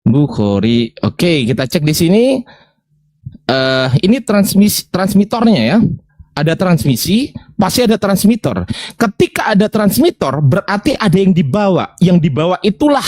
Bukhari. Oke, kita cek di sini. Ini transmitornya ya. Ada transmisi, pasti ada transmitor. Ketika ada transmitor, berarti ada yang dibawa. Yang dibawa itulah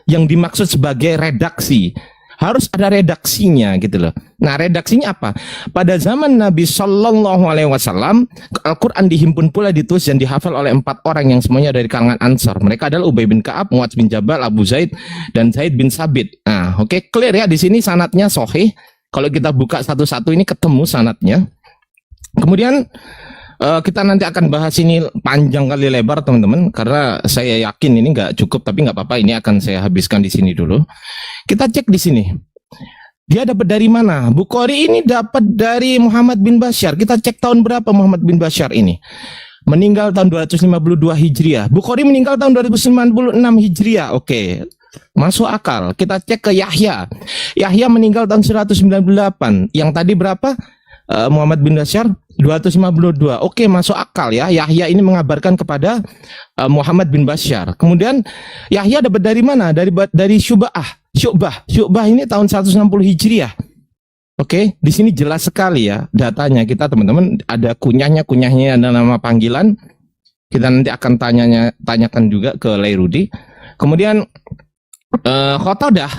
yang dimaksud sebagai redaksi. Harus ada redaksinya gitu loh. Nah, redaksinya apa? Pada zaman Nabi Shallallahu Alaihi Wasallam, Al-Quran dihimpun pula, ditulis dan dihafal oleh 4 orang yang semuanya dari kalangan Ansar. Mereka adalah Ubay bin Ka'ab, Muadz bin Jabal, Abu Zaid, dan Zaid bin Sabit. Nah, oke, clear ya di sini sanatnya sahih. Kalau kita buka satu-satu ini ketemu sanatnya. Kemudian kita nanti akan bahas ini panjang kali lebar teman-teman, karena saya yakin ini nggak cukup, tapi nggak apa-apa, ini akan saya habiskan di sini dulu. Kita cek di sini. Dia dapat dari mana? Bukhari ini dapat dari Muhammad bin Bashar. Kita cek tahun berapa Muhammad bin Bashar ini. Meninggal tahun 252 Hijriah. Bukhari meninggal tahun 296 Hijriah. Oke. Masuk akal. Kita cek ke Yahya. Yahya meninggal tahun 198. Yang tadi berapa? Muhammad bin Bashar 252. Oke, masuk akal ya. Yahya ini mengabarkan kepada Muhammad bin Bashar. Kemudian Yahya dapat dari mana? Dari Syu'bah ini tahun 160 Hijriah. Oke, di sini jelas sekali ya datanya kita teman-teman. Ada kunyahnya ada nama panggilan. Kita nanti akan tanyakan juga ke Lairudi. Kemudian Qatadah.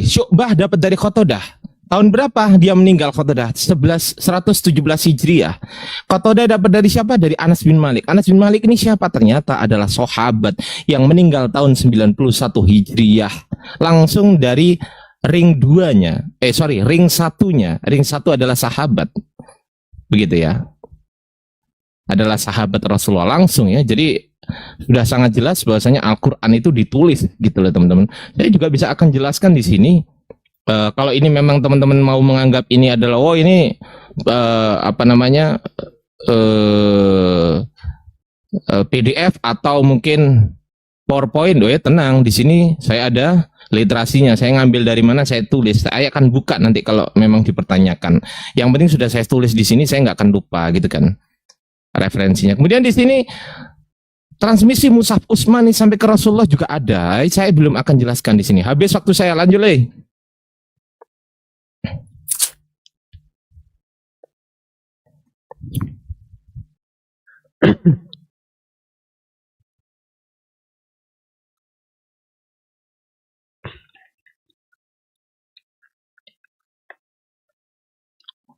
Syu'bah dapat dari Qatadah. Tahun berapa dia meninggal Qatadah? 117 Hijriah. Qatadah dapat dari siapa? Dari Anas bin Malik. Anas bin Malik ini siapa? Ternyata adalah sahabat yang meninggal tahun 91 Hijriah. Langsung dari ring 2-nya. Ring 1-nya. Ring 1 adalah sahabat. Begitu ya. Adalah sahabat Rasulullah langsung ya. Jadi sudah sangat jelas bahwasanya Al-Qur'an itu ditulis gitu loh teman-teman. Saya juga bisa akan jelaskan di sini. Kalau ini memang teman-teman mau menganggap ini adalah ini PDF atau mungkin PowerPoint, tenang, di sini saya ada literasinya. Saya ngambil dari mana, saya tulis. Saya akan buka nanti kalau memang dipertanyakan. Yang penting sudah saya tulis di sini, saya nggak akan lupa gitu kan referensinya. Kemudian di sini transmisi Mushaf Utsmani sampai ke Rasulullah juga ada. Saya belum akan jelaskan di sini. Habis waktu saya, lanjut lagi.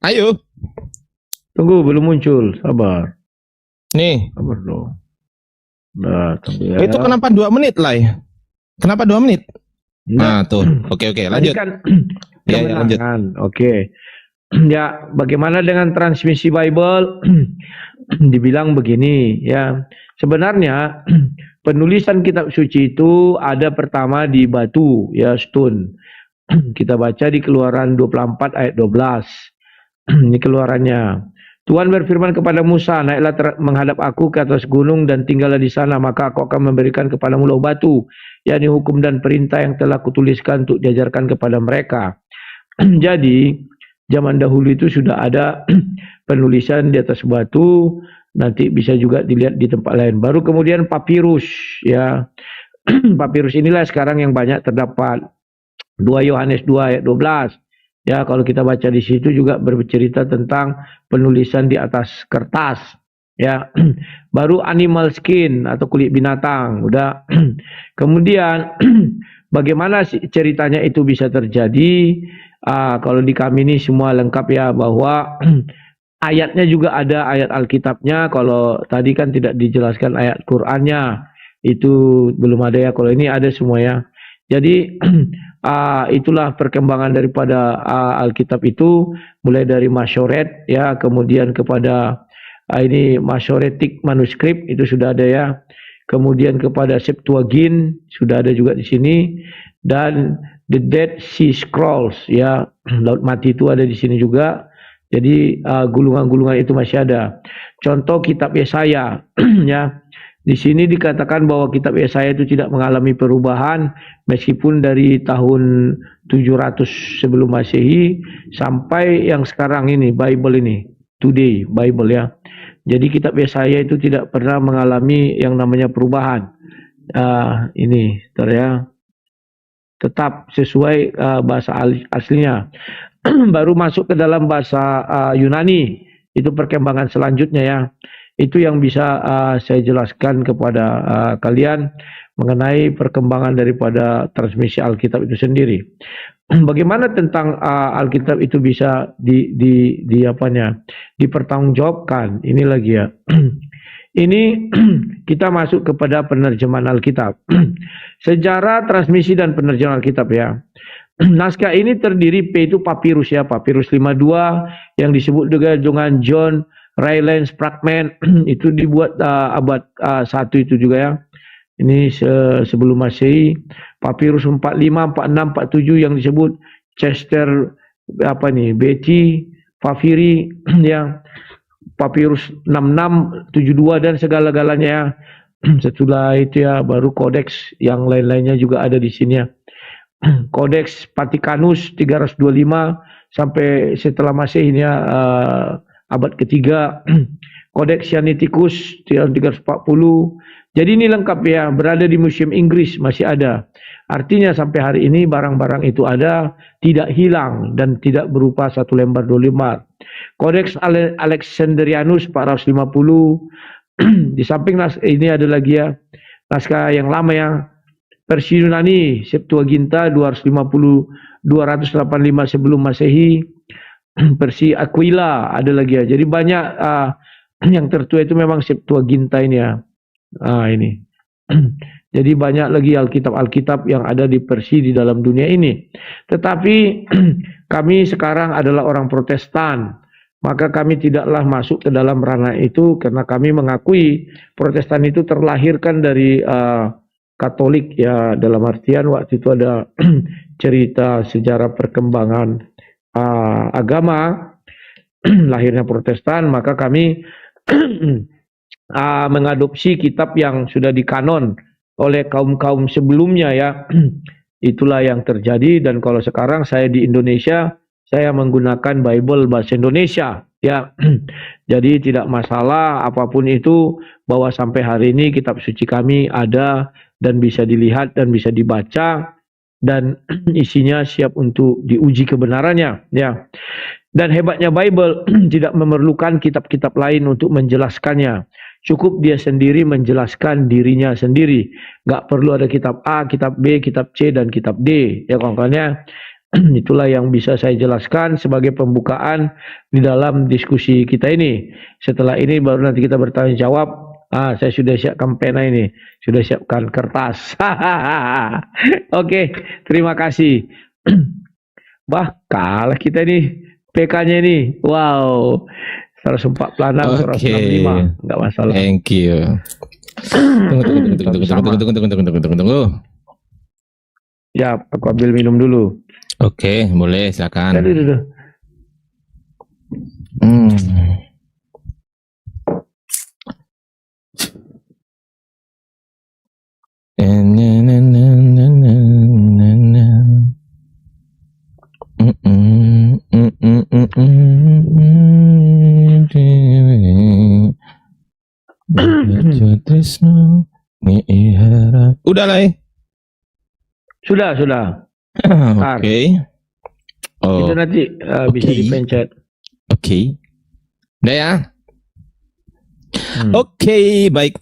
Ayo. Tunggu, belum muncul. Sabar. Nih. Sabar dong. Nah, tunggu ya. Itu kenapa 2 menit lah ya? Kenapa 2 menit? Nah, tuh. Oke, lanjut. Kan ya, lanjut. Oke. Ya, bagaimana dengan transmisi Bible? Dibilang begini, ya. Sebenarnya penulisan kitab suci itu ada pertama di batu, ya, stone. Kita baca di Keluaran 24 ayat 12. Ini keluarannya. Tuhan berfirman kepada Musa, naiklah menghadap aku ke atas gunung dan tinggallah di sana, maka aku akan memberikan kepadamu lauh batu, yakni hukum dan perintah yang telah kutuliskan untuk diajarkan kepada mereka. Jadi, zaman dahulu itu sudah ada penulisan di atas batu, nanti bisa juga dilihat di tempat lain. Baru kemudian papirus, ya. Papirus inilah sekarang yang banyak terdapat. 2 Yohanes 2 ayat 12. Ya, kalau kita baca di situ juga bercerita tentang penulisan di atas kertas. Ya, baru animal skin atau kulit binatang. Udah. Kemudian bagaimana ceritanya itu bisa terjadi? Kalau di kami ini semua lengkap ya, bahwa ayatnya juga ada, ayat Alkitabnya. Kalau tadi kan tidak dijelaskan ayat Qur'annya, itu belum ada ya. Kalau ini ada semua ya. Jadi itulah perkembangan daripada Alkitab itu, mulai dari Masyoret ya, kemudian kepada ini Masyoretik manuskrip itu sudah ada ya, kemudian kepada Septuagint sudah ada juga di sini, dan the Dead Sea Scrolls ya, Laut Mati itu ada di sini juga. Jadi gulungan-gulungan itu masih ada. Contoh kitab Yesaya ya. Di sini dikatakan bahwa kitab Yesaya itu tidak mengalami perubahan meskipun dari tahun 700 sebelum Masehi sampai yang sekarang ini, Bible ini, today Bible ya. Jadi kitab Yesaya itu tidak pernah mengalami yang namanya perubahan. ini, Saudara ya, tetap sesuai bahasa aslinya. Baru masuk ke dalam bahasa Yunani, itu perkembangan selanjutnya ya. Itu yang bisa saya jelaskan kepada kalian mengenai perkembangan daripada transmisi Alkitab itu sendiri. Bagaimana tentang Alkitab itu bisa dipertanggungjawabkan? Ini lagi ya. Ini kita masuk kepada penerjemahan Alkitab. Sejarah transmisi dan penerjemahan Alkitab ya. Naskah ini terdiri P itu papirus ya, papirus 52 yang disebut juga dengan John Rylands Fragment itu dibuat abad 1 itu juga ya. Ini sebelum Masehi. Papirus 45, 46, 47 yang disebut Chester Beatty, Papiri yang papirus 66, 72 dan segala-galanya ya. Setelah itu ya baru kodeks yang lain-lainnya juga ada di sini ya. Kodeks Vatikanus 325 sampai setelah Masehi ini ya, abad ketiga. Kodeks Sinaiticus 340. Jadi ini lengkap ya, berada di Museum Inggris masih ada. Artinya sampai hari ini barang-barang itu ada, tidak hilang dan tidak berupa satu lembar dua lembar. Kodeks Alexandrianus 450. Di samping ini ada lagi ya naskah yang lama ya, versi Yunani Septuaginta 285 sebelum Masehi. Versi Aquila ada lagi ya. Jadi banyak yang tertua itu memang Septuaginta ini ya. Ini. Jadi banyak lagi Alkitab yang ada di versi di dalam dunia ini. Tetapi kami sekarang adalah orang Protestan. Maka kami tidaklah masuk ke dalam ranah itu karena kami mengakui Protestan itu terlahirkan dari Katolik ya, dalam artian waktu itu ada cerita sejarah perkembangan agama lahirnya Protestan, maka kami mengadopsi kitab yang sudah dikanon oleh kaum-kaum sebelumnya ya. Itulah yang terjadi. Dan kalau sekarang saya di Indonesia, saya menggunakan Bible bahasa Indonesia ya. Jadi tidak masalah apapun itu, bahwa sampai hari ini kitab suci kami ada dan bisa dilihat dan bisa dibaca dan isinya siap untuk diuji kebenarannya ya. Dan hebatnya Bible tidak memerlukan kitab-kitab lain untuk menjelaskannya. Cukup dia sendiri menjelaskan dirinya sendiri. Nggak perlu ada kitab A, kitab B, kitab C, dan kitab D. Ya kawan-kawannya, itulah yang bisa saya jelaskan sebagai pembukaan di dalam diskusi kita ini. Setelah ini baru nanti kita bertanya jawab. Saya sudah siapkan pena ini. Sudah siapkan kertas. Oke, terima kasih. Kalah kita nih. PK-nya ini, wow, 146, 165, nggak masalah. Thank you. Tunggu. Ya, aku ambil minum dulu. Oke, boleh, silakan. Udah lah. Sudah. Oke. Itu nanti bisa dipencet. Oke. Udah ya. Oke, baik.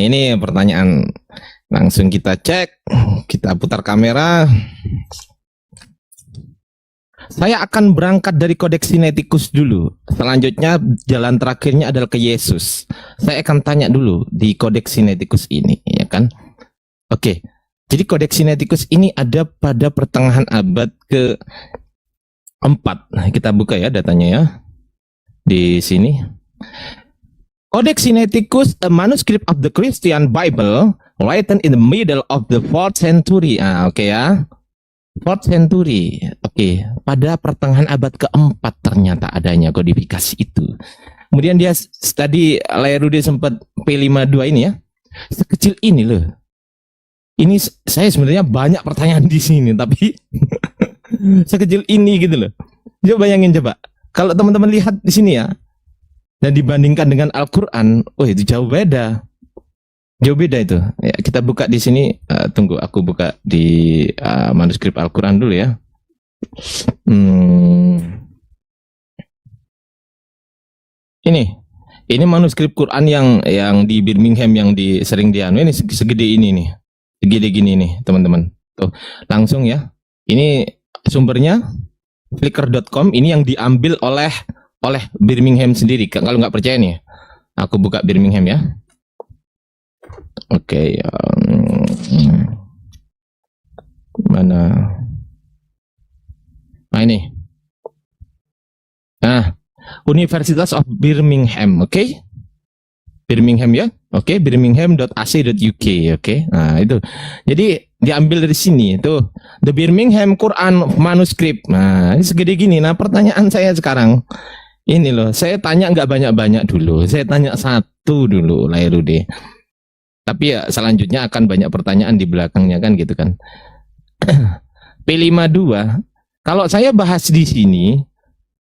Ini pertanyaan langsung kita cek. Kita putar kamera. Saya akan berangkat dari Kodeks Sinaiticus dulu. Selanjutnya jalan terakhirnya adalah ke Yesus. Saya akan tanya dulu di Kodeks Sinaiticus ini, ya kan? Oke. Jadi Kodeks Sinaiticus ini ada pada pertengahan abad ke-4. Nah, kita buka ya datanya ya. Di sini. Kodeks Sinaiticus, a manuscript of the Christian Bible, written in the middle of the 4th century. Oke ya. 4th century. Oke, pada pertengahan abad ke-4 ternyata adanya kodifikasi itu. Kemudian dia tadi Layarudi sempat P52 ini ya. Sekecil ini loh. Ini saya sebenarnya banyak pertanyaan di sini tapi sekecil ini gitu loh. Coba bayangin coba. Kalau teman-teman lihat di sini ya dan dibandingkan dengan Al-Qur'an, itu jauh beda. Jauh beda itu. Ya, kita buka di sini. Tunggu, aku buka di manuskrip Al-Quran dulu ya. Ini manuskrip Quran yang di Birmingham yang sering ini segede ini nih, segede gini nih teman-teman. Tuh langsung ya. Ini sumbernya flickr.com. Ini yang diambil oleh Birmingham sendiri. Kalau nggak percaya nih, aku buka Birmingham ya. Oke, mana? Nah ini. Nah, Universitas of Birmingham, oke? Birmingham ya, oke? Birmingham.ac.uk, oke? Nah itu. Jadi diambil dari sini tuh, The Birmingham Quran Manuscript. Nah ini segede gini. Nah pertanyaan saya sekarang ini loh, saya tanya nggak banyak-banyak dulu, saya tanya satu dulu, Lairudi. Tapi ya selanjutnya akan banyak pertanyaan di belakangnya kan gitu kan. P52, kalau saya bahas di sini,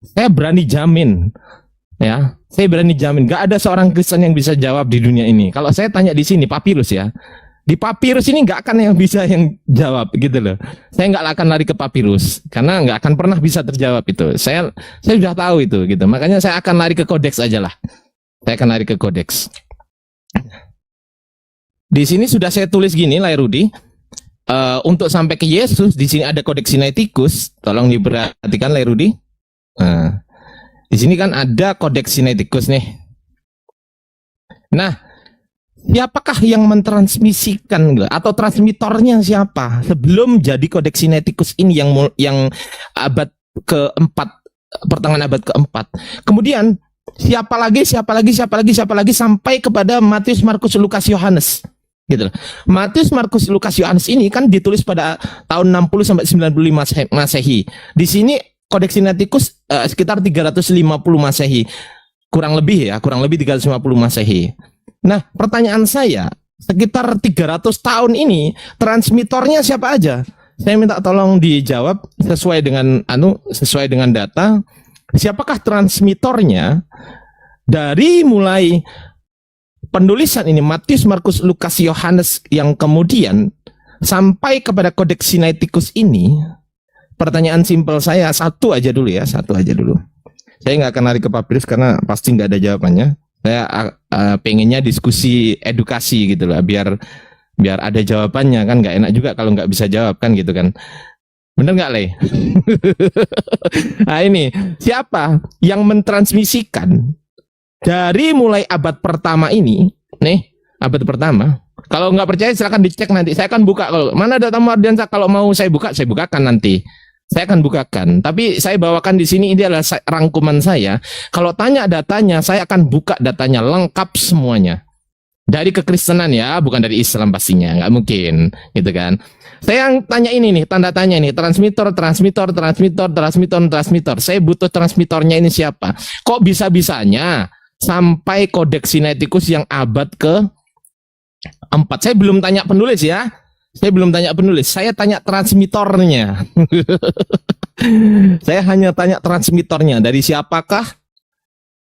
saya berani jamin, ya, saya berani jamin, gak ada seorang Kristen yang bisa jawab di dunia ini. Kalau saya tanya di sini, papirus ya, di papirus ini gak akan yang bisa yang jawab gitu loh. Saya nggak akan lari ke papirus, karena nggak akan pernah bisa terjawab itu. Saya sudah tahu itu gitu. Makanya saya akan lari ke kodeks aja lah. Saya akan lari ke kodeks. Di sini sudah saya tulis gini, Lairudi. Untuk sampai ke Yesus, di sini ada kodeks Sinaiticus. Tolong diperhatikan, Lairudi. Nah, di sini kan ada kodeks Sinaiticus nih. Nah, siapakah yang mentransmisikan atau transmitornya siapa sebelum jadi kodeks Sinaiticus ini yang abad keempat, pertengahan abad keempat. Kemudian siapa lagi sampai kepada Matius, Markus, Lukas, Yohanes. Gitu. Matius, Markus, Lukas, Yohanes ini kan ditulis pada tahun 60 sampai 95 Masehi. Di sini kodeks Sinaiticus sekitar 350 Masehi. Kurang lebih 350 Masehi. Nah, pertanyaan saya, sekitar 300 tahun ini transmitornya siapa aja? Saya minta tolong dijawab sesuai dengan data. Siapakah transmitornya dari mulai penulisan ini Matius, Markus, Lukas, Yohanes yang kemudian sampai kepada kodeks Sinaiticus ini? Pertanyaan simpel saya satu aja dulu. Saya nggak akan lari ke papirus karena pasti nggak ada jawabannya. Saya pengennya diskusi edukasi gitu lah, biar ada jawabannya kan. Nggak enak juga kalau nggak bisa jawab kan gitu kan. Bener nggak, Le? Nah ini siapa yang mentransmisikan dari mulai abad pertama ini, nih abad pertama. Kalau nggak percaya silakan dicek nanti. Saya akan buka. Kalau mana data Mardiansa, kalau mau saya bukakan nanti. Saya akan bukakan. Tapi saya bawakan di sini ini adalah rangkuman saya. Kalau tanya datanya, saya akan buka datanya lengkap semuanya. Dari kekristenan ya, bukan dari Islam pastinya, nggak mungkin, gitu kan. Saya yang tanya ini nih, tanda tanya nih, transmitor. Saya butuh transmitornya ini siapa? Kok bisa-bisanya sampai kodeks Sinaiticus yang abad ke-4? Saya belum tanya penulis ya. Saya tanya transmitornya. Saya hanya tanya transmitornya. Dari siapakah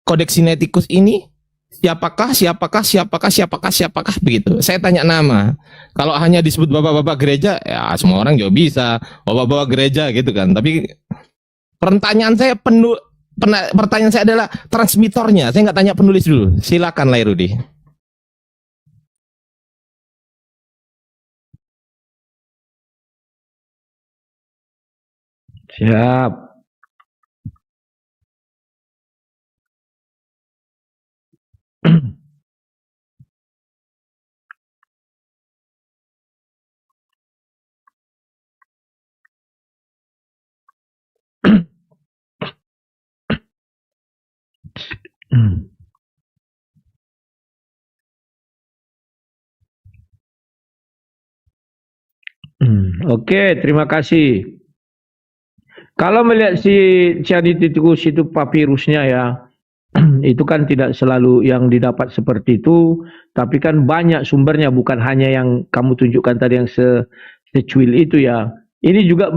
kodeks Sinaiticus ini? Siapakah begitu. Saya tanya nama. Kalau hanya disebut bapak-bapak gereja, ya semua orang juga bisa bapak-bapak gereja gitu kan. Tapi pertanyaan saya adalah transmitornya. Saya nggak tanya penulis dulu. Silakan, Lairudi. Siap. Oke, terima kasih. Kalau melihat si Sinaiticus itu papirusnya ya, itu kan tidak selalu yang didapat seperti itu, tapi kan banyak sumbernya, bukan hanya yang kamu tunjukkan tadi yang secuil itu ya. Ini juga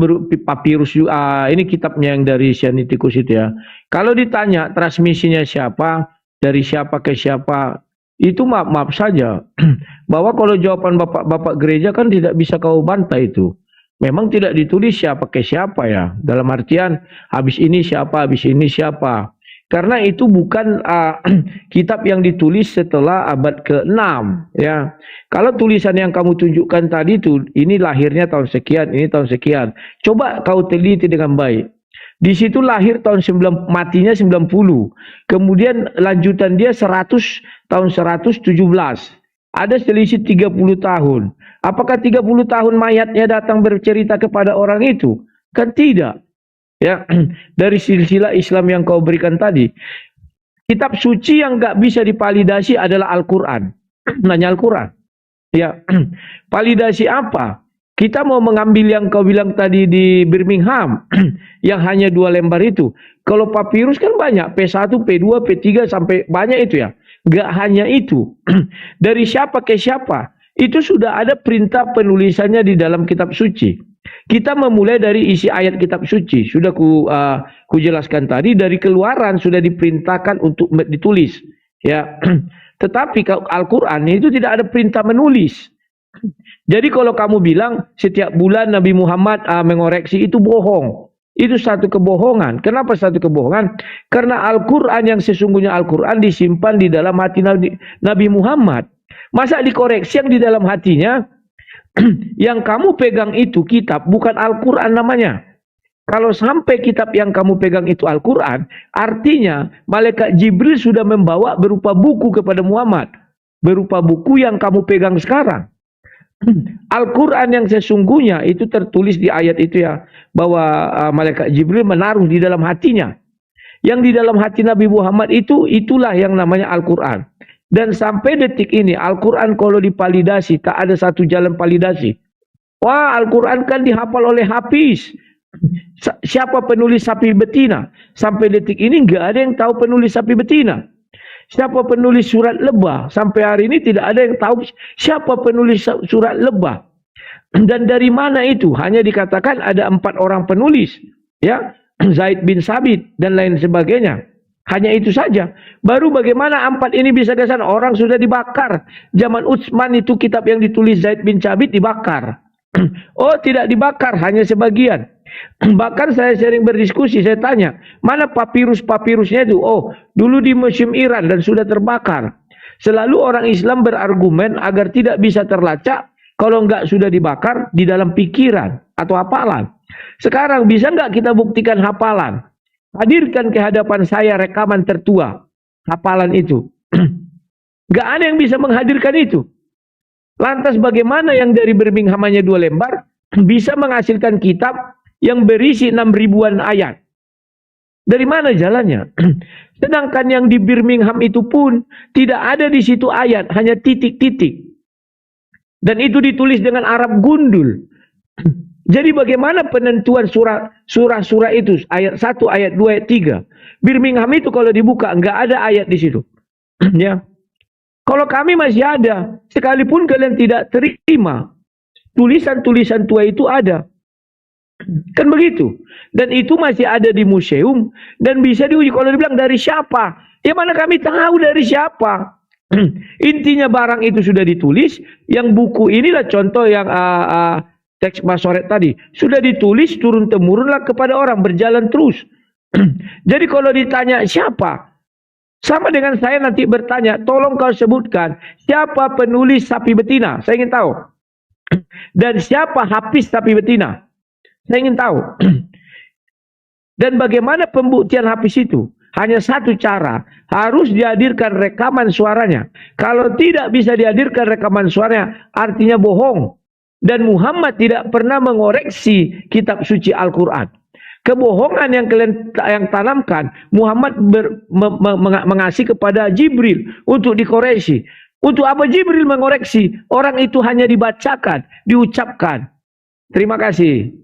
papirus juga, ini kitabnya yang dari Sinaiticus itu ya. Kalau ditanya transmisinya siapa, dari siapa ke siapa, itu maaf-maaf saja. Bahwa kalau jawaban bapak-bapak gereja kan tidak bisa kau bantah itu. Memang tidak ditulis siapa ke siapa ya. Dalam artian habis ini siapa, habis ini siapa. Karena itu bukan kitab yang ditulis setelah abad ke-6 ya. Kalau tulisan yang kamu tunjukkan tadi itu ini lahirnya tahun sekian, ini tahun sekian. Coba kau teliti dengan baik. Di situ lahir matinya 90. Kemudian lanjutan dia 100 tahun 117. Ada selisih 30 tahun. Apakah 30 tahun mayatnya datang bercerita kepada orang itu? Kan tidak. Ya, dari silsilah Islam yang kau berikan tadi. Kitab suci yang nggak bisa dipalidasi adalah Al-Quran. Nanya Al-Quran. Ya, validasi apa? Kita mau mengambil yang kau bilang tadi di Birmingham, yang hanya 2 lembar itu. Kalau papirus kan banyak, P1, P2, P3 sampai banyak itu ya. Nggak hanya itu. Dari siapa ke siapa? Itu sudah ada perintah penulisannya di dalam kitab suci. Kita memulai dari isi ayat kitab suci. Sudah ku jelaskan tadi, dari Keluaran sudah diperintahkan untuk ditulis. Ya. Tetapi Al-Quran itu tidak ada perintah menulis. Jadi kalau kamu bilang setiap bulan Nabi Muhammad mengoreksi, itu bohong. Itu satu kebohongan. Kenapa satu kebohongan? Karena Al-Quran yang sesungguhnya Al-Quran disimpan di dalam hati Nabi Muhammad. Masa dikoreksi yang di dalam hatinya? Yang kamu pegang itu kitab, bukan Al-Quran namanya. Kalau sampai kitab yang kamu pegang itu Al-Quran, artinya malaikat Jibril sudah membawa berupa buku kepada Muhammad. Berupa buku yang kamu pegang sekarang. Al-Quran yang sesungguhnya itu tertulis di ayat itu ya, bahwa malaikat Jibril menaruh di dalam hatinya. Yang di dalam hati Nabi Muhammad itulah yang namanya Al-Quran. Dan sampai detik ini Al-Quran kalau dipalidasi, tak ada satu jalan palidasi. Wah, Al-Quran kan dihafal oleh Hafiz. Siapa penulis sapi betina? Sampai detik ini nggak ada yang tahu penulis sapi betina. Siapa penulis surat Lebah? Sampai hari ini tidak ada yang tahu siapa penulis surat Lebah. Dan dari mana itu? Hanya dikatakan ada 4 orang penulis, ya, Zaid bin Sabit dan lain sebagainya. Hanya itu saja. Baru bagaimana 4 ini bisa kesan? Orang sudah dibakar. Zaman Utsman itu kitab yang ditulis Zaid bin Sabit dibakar. Oh, tidak dibakar, hanya sebagian. Bahkan saya sering berdiskusi, saya tanya, mana papirus-papirusnya itu? Oh, dulu di Museum Iran dan sudah terbakar. Selalu orang Islam berargumen agar tidak bisa terlacak kalau enggak sudah dibakar di dalam pikiran atau hafalan. Sekarang bisa enggak kita buktikan hafalan? Hadirkan ke hadapan saya rekaman tertua hafalan itu. Enggak ada yang bisa menghadirkan itu. Lantas bagaimana yang dari Birmingham hanya 2 lembar bisa menghasilkan kitab yang berisi 6.000-an ayat? Dari mana jalannya? Sedangkan yang di Birmingham itu pun tidak ada di situ ayat, hanya titik-titik. Dan itu ditulis dengan Arab gundul. Jadi bagaimana penentuan surah itu? Ayat 1, ayat 2, ayat 3. Birmingham itu kalau dibuka enggak ada ayat di situ. Ya. Kalau kami masih ada, sekalipun kalian tidak terima, tulisan-tulisan tua itu ada. Kan begitu. Dan itu masih ada di museum dan bisa diuji. Kalau dibilang dari siapa? Ya mana kami tahu dari siapa? Intinya barang itu sudah ditulis. Yang buku inilah contoh yang teks Masoret tadi. Sudah ditulis turun-temurunlah kepada orang, berjalan terus. Jadi kalau ditanya siapa? Sama dengan saya nanti bertanya, tolong kau sebutkan siapa penulis sapi betina. Saya ingin tahu. Dan siapa Hafiz sapi betina. Saya ingin tahu. Dan bagaimana pembuktian Hafiz itu? Hanya satu cara. Harus dihadirkan rekaman suaranya. Kalau tidak bisa dihadirkan rekaman suaranya, artinya bohong. Dan Muhammad tidak pernah mengoreksi kitab suci Al-Quran. Kebohongan yang kalian tanamkan, Muhammad mengasih kepada Jibril untuk dikoreksi. Untuk apa Jibril mengoreksi? Orang itu hanya dibacakan, diucapkan. Terima kasih.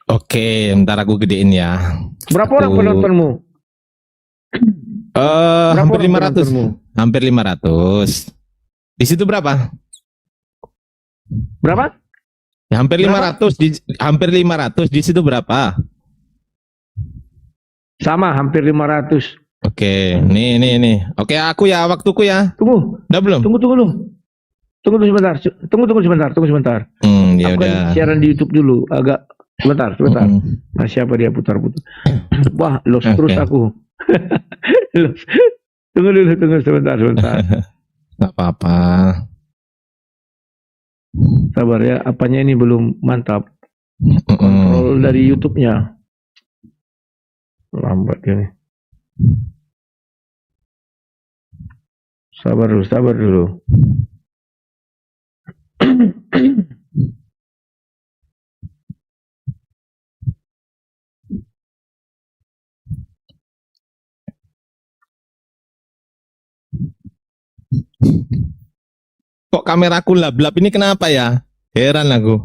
Oke, ntar aku gedein ya. Berapa orang penontonmu? Hampir 500. penontonmu? Hampir 500. Di situ berapa? Berapa? Hampir Berapa? 500 hampir 500 di situ berapa? Sama, hampir 500. Oke, nih. Oke, aku ya, waktuku ya. Tunggu, Udah belum? tunggu dulu. Tunggu sebentar. Tunggu sebentar. Ya Aku kan udah. siaran di YouTube dulu. Agak sebentar. Mm-mm. Nah, siapa dia putar-putar? Wah, los Oke. terus aku. Los. Tunggu sebentar. Nggak apa-apa. Sabar ya, apanya ini belum mantap. Mm-mm. Kontrol dari YouTube-nya. Lambat ini. Sabar dulu. Kok kameraku lab-lab ini kenapa ya? Heran aku.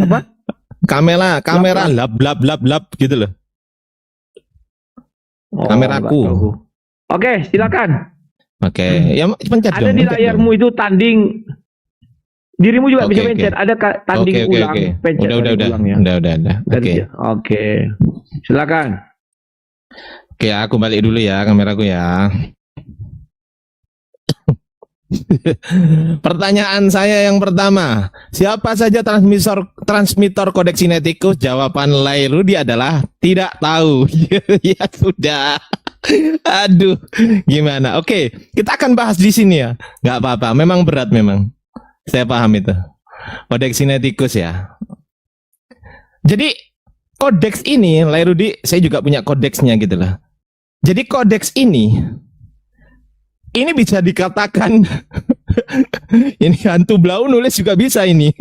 Apa? Kamera lab gitu loh. Oh, Kameraku. nggak tahu. Oke, silakan. Oke, ya pencet Ada dong. di pencet layarmu dong. itu tanding. Dirimu juga Oke, bisa oke. pencet. Ada tanding ulang. Pencet Udah. tanding ulang ya. Udah. Oke. Oke. Silakan. Oke, aku balik dulu ya kameraku ya. Pertanyaan saya yang pertama, siapa saja transmitor kodeks sinetikus? Jawaban Lairudi adalah tidak tahu. Ya sudah. Aduh, gimana? Oke, kita akan bahas di sini ya. Nggak apa-apa, memang berat memang. Saya paham itu. Kodeks sinetikus ya. Jadi kodeks ini, Lairudi, saya juga punya kodeksnya gitu lah. Jadi kodeks ini bisa dikatakan ini hantu blau nulis juga bisa ini.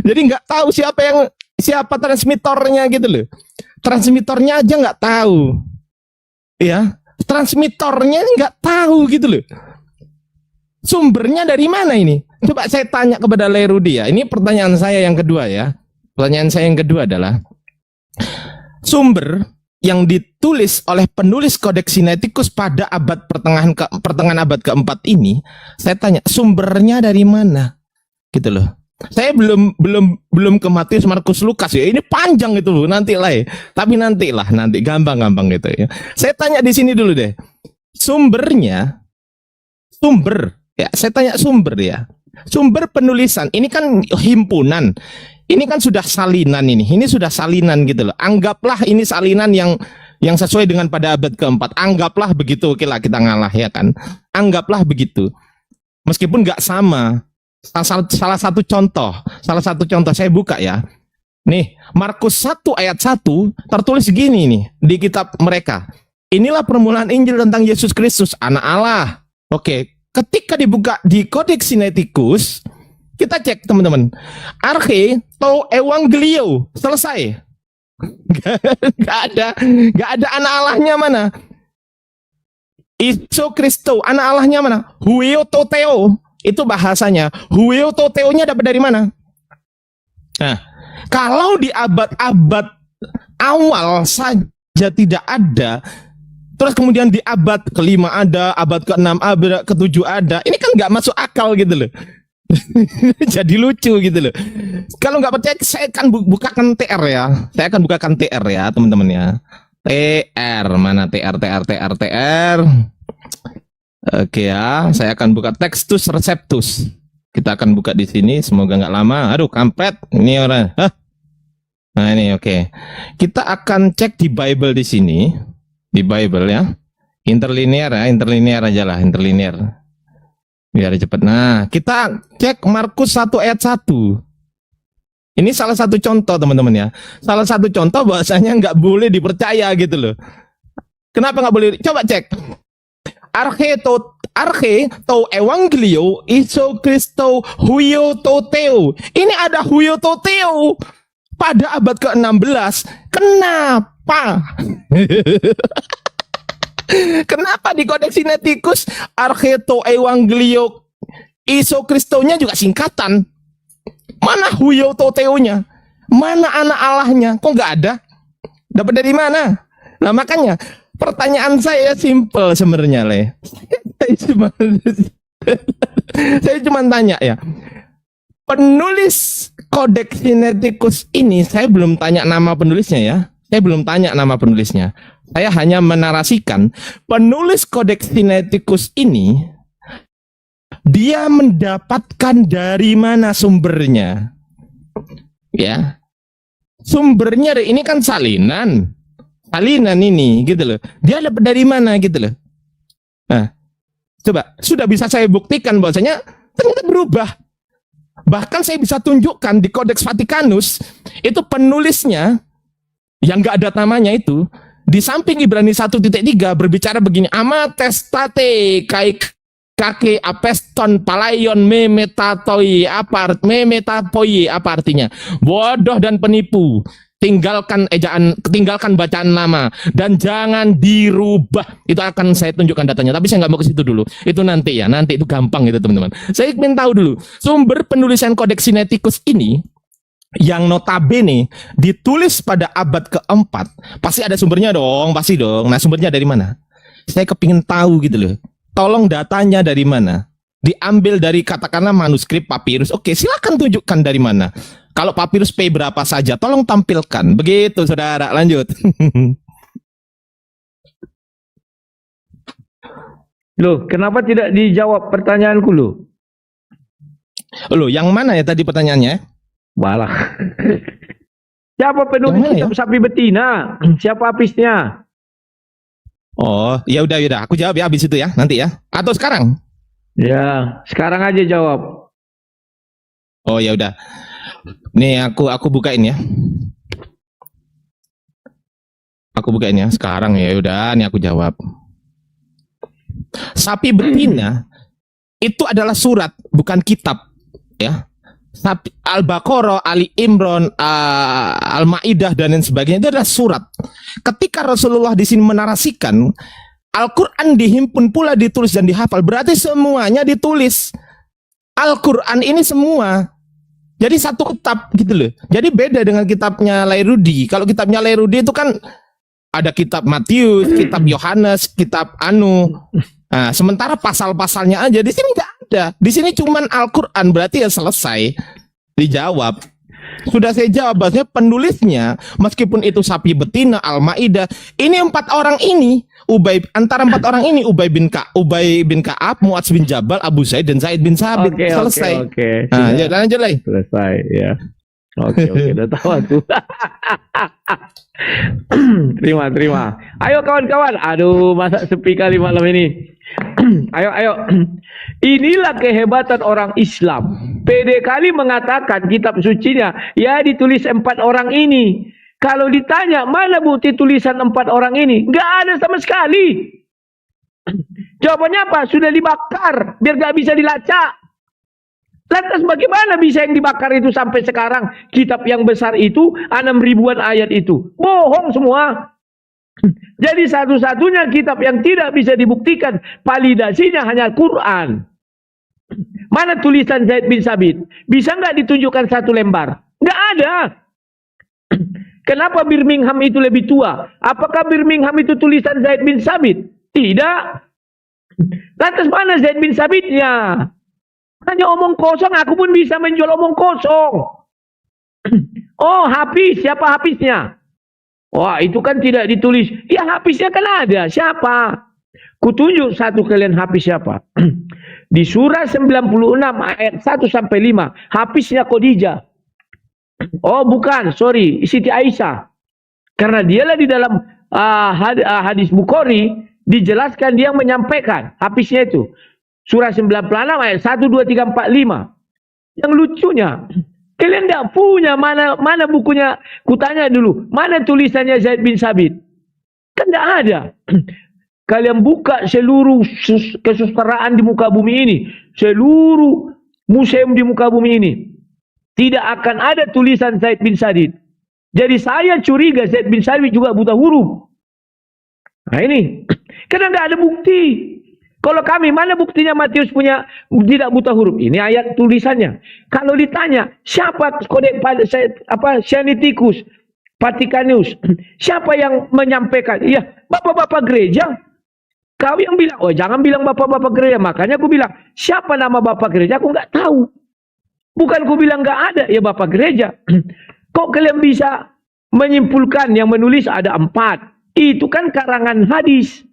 Jadi nggak tahu siapa transmitornya gitu loh. Transmitornya aja nggak tahu, ya. Transmitornya nggak tahu gitu loh. Sumbernya dari mana ini? Coba saya tanya kepada Lairudi ya. Ini pertanyaan saya yang kedua ya. Pertanyaan saya yang kedua adalah sumber yang ditulis oleh penulis kodeks sinetikus pada abad pertengahan abad keempat ini, saya tanya sumbernya dari mana, gitu loh. Saya belum ke Matius, Markus, Lukas ya. Ini panjang itu loh, nanti lah ya. Tapi nanti gampang gitu ya. Saya tanya di sini dulu deh, sumber ya. Saya tanya sumber ya. Sumber penulisan ini kan himpunan. Ini kan sudah salinan ini sudah salinan gitu loh. Anggaplah ini salinan yang sesuai dengan pada abad keempat. Anggaplah begitu, oke lah kita ngalah ya kan. Anggaplah begitu. Meskipun nggak sama. Salah satu contoh saya buka ya. Nih, Markus 1 ayat 1 tertulis gini nih di kitab mereka. Inilah permulaan Injil tentang Yesus Kristus, anak Allah. Oke, ketika dibuka di Kodeks Sinetikus, kita cek teman-teman. Arche to evangelio selesai. Gak ada anak Allahnya mana. Iso Kristo anak Allahnya mana. Huio to theo itu bahasanya. Huio to theo-nya dapat dari mana? Nah, kalau di abad-abad awal saja tidak ada, terus kemudian di abad kelima ada, abad ke-6 abad ke-7 ada, ini kan nggak masuk akal gitu loh. Jadi lucu gitu loh. Kalau nggak percaya, saya akan bukakan TR ya. Saya akan bukakan TR ya, teman-teman ya. TR mana TR. Oke ya, saya akan buka Textus Receptus. Kita akan buka di sini. Semoga nggak lama. Aduh, kampret. Ini orang. Hah? Nah ini oke. Kita akan cek di Bible di sini. Di Bible ya. Interlinear ya, interlinear aja lah, interlinear. Biar cepat. Nah, kita cek Markus 1 ayat 1. Ini salah satu contoh teman-teman ya. Salah satu contoh bahasanya nggak boleh dipercaya gitu loh. Kenapa nggak boleh? Coba cek. Arche to evangelio iso Kristo huio to theo. Ini ada huio to theo pada abad ke-16. Kenapa? Kenapa di Kodeks Sinetikus Archeto Evangelio Iso Kristonya juga singkatan? Mana Huio Toteo-nya? Mana anak Allahnya? Kok nggak ada? Dapat dari mana? Nah makanya pertanyaan saya simple sebenarnya, Le. Saya cuma tanya ya. Penulis Codex Sinaiticus ini, saya belum tanya nama penulisnya ya. Saya belum tanya nama penulisnya. Saya hanya menarasikan penulis Codex Sinaiticus ini, dia mendapatkan dari mana sumbernya? Ya, sumbernya ini kan salinan ini, gitu loh. Dia dapat dari mana, gitu loh. Nah, coba sudah bisa saya buktikan bahwasanya ternyata berubah. Bahkan saya bisa tunjukkan di Codex Vaticanus itu penulisnya yang nggak ada namanya itu di samping Ibrani 1.3 berbicara begini, amatestate kai kake apeston palaion memetatoi memetapoi, apa artinya? Bodoh dan penipu. Tinggalkan ejaan, tinggalkan bacaan nama dan jangan dirubah. Itu akan saya tunjukkan datanya, tapi saya nggak mau ke situ dulu. Itu nanti ya, nanti itu gampang gitu teman-teman. Saya ingin tahu dulu sumber penulisan Codex Sinaiticus ini yang notabene ditulis pada abad keempat. Pasti ada sumbernya dong, pasti dong. Nah, sumbernya dari mana? Saya kepingin tahu gitu loh. Tolong datanya dari mana? Diambil dari katakanlah manuskrip papirus. Oke, silakan tunjukkan dari mana. Kalau papirus P berapa saja, tolong tampilkan. Begitu, saudara. Lanjut. Loh, kenapa tidak dijawab pertanyaanku loh? Loh, yang mana ya tadi pertanyaannya? Balah. Siapa penulis kitab sapi betina? Siapa hapisnya? Oh, ya udah. Aku jawab ya habis itu ya, nanti ya. Atau sekarang? Ya, sekarang aja jawab. Oh, ya udah. Nih aku bukain ya. Aku bukain ya sekarang ya udah. Nih aku jawab. Sapi betina itu adalah surat, bukan kitab ya. Sapi Al-Baqarah, Ali Imran, Al-Maidah dan lain sebagainya itu adalah surat. Ketika Rasulullah di sini menarasikan Al-Quran dihimpun pula, ditulis dan dihafal, berarti semuanya ditulis. Al-Quran ini semua. Jadi satu kitab gitu loh. Jadi beda dengan kitabnya Lairudi. Kalau kitabnya Lairudi itu kan ada kitab Matius, kitab Yohanes, kitab Anu. Nah, sementara pasal-pasalnya aja di sini nggak ada. Di sini cuman Al-Quran, berarti ya selesai. Dijawab. Sudah saya jawab, bahasanya penulisnya meskipun itu sapi betina, Al-Maidah, ini 4 orang ini, antara 4 orang ini Ubay bin Ka'ab, Mu'adz bin Jabal, Abu Zaid dan Zaid bin Sabit. Selesai. Oke. Nah, ya lanjut lagi. Selesai ya. Oke, udah tahu tuh. Terima. Ayo kawan-kawan. Aduh, masa sepi kali malam ini. Ayo. Inilah kehebatan orang Islam. Pede kali mengatakan kitab sucinya ya ditulis 4 orang ini. Kalau ditanya mana bukti tulisan 4 orang ini, nggak ada sama sekali. Jawabannya apa? Sudah dibakar biar nggak bisa dilacak. Lantas bagaimana bisa yang dibakar itu sampai sekarang? Kitab yang besar itu 6.000-an ayat itu bohong semua. Jadi satu-satunya kitab yang tidak bisa dibuktikan validasinya hanya Quran. Mana tulisan Zaid bin Sabit? Bisa nggak ditunjukkan 1 lembar? Nggak ada. Kenapa Birmingham itu lebih tua? Apakah Birmingham itu tulisan Zaid bin Sabit? Tidak. Lantas mana Zaid bin Sabitnya? Hanya omong kosong, aku pun bisa menjual omong kosong. Oh, Hafiz, siapa Hafiznya? Wah, itu kan tidak ditulis. Ya, Hafiznya kan ada. Siapa? Kutunjuk satu kalian Hafiz siapa? Di surah 96 ayat 1 sampai 5, Hafiznya Khadijah. Oh bukan, sorry, Siti Aisyah. Karena dialah di dalam hadis Bukhari dijelaskan dia menyampaikan Hafiznya itu. Surah 96 ayat 1, 2, 3, 4, 5. Yang lucunya, kalian tidak punya mana bukunya. Kutanya dulu, mana tulisannya Zaid bin Sabit? Kan tidak ada. Kalian buka seluruh kesusastraan di muka bumi ini, seluruh museum di muka bumi ini, tidak akan ada tulisan Zaid bin Sabit. Jadi saya curiga Zaid bin Sabit juga buta huruf. Nah ini, karena nggak ada bukti. Kalau kami, mana buktinya Matius punya tidak buta huruf? Ini ayat tulisannya. Kalau ditanya, siapa Sinaiticus, Vaticanus, siapa yang menyampaikan? Iya, bapak-bapak gereja. Kau yang bilang, oh jangan bilang bapak-bapak gereja. Makanya aku bilang, siapa nama bapak gereja? Aku nggak tahu. Bukan ku bilang nggak ada, ya Bapak gereja. Kok kalian bisa menyimpulkan yang menulis ada 4? Itu kan karangan hadis.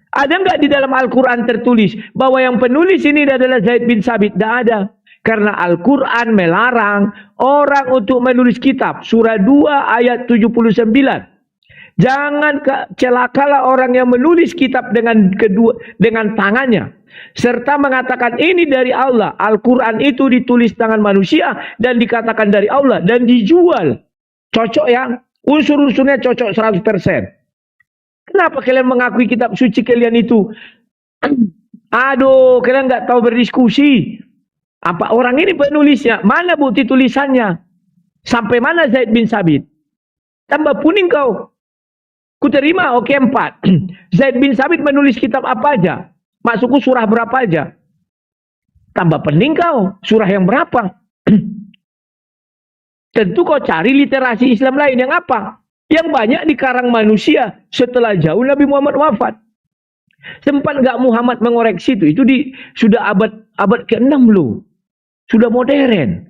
Ada nggak di dalam Al-Quran tertulis bahwa yang penulis ini adalah Zaid bin Sabit? Tidak ada. Karena Al-Quran melarang orang untuk menulis kitab. Surah 2 ayat 79. Jangan celakalah orang yang menulis kitab dengan tangannya. Serta mengatakan ini dari Allah. Al-Quran itu ditulis tangan manusia dan dikatakan dari Allah. Dan dijual. Cocok ya? Unsur-unsurnya cocok 100%. Kenapa kalian mengakui kitab suci kalian itu? Aduh, kalian nggak tahu berdiskusi. Apa orang ini penulisnya? Mana bukti tulisannya? Sampai mana Zaid bin Sabit? Tambah puning kau. Ku terima, oke 4. Zaid bin Sabit menulis kitab apa aja? Maksudku surah berapa aja? Tambah pening kau. Surah yang berapa? Tentu kau cari literasi Islam lain yang apa? Yang banyak dikarang manusia setelah jauh Nabi Muhammad wafat. Sempat nggak Muhammad mengoreksi itu sudah abad ke-6 loh. Sudah modern.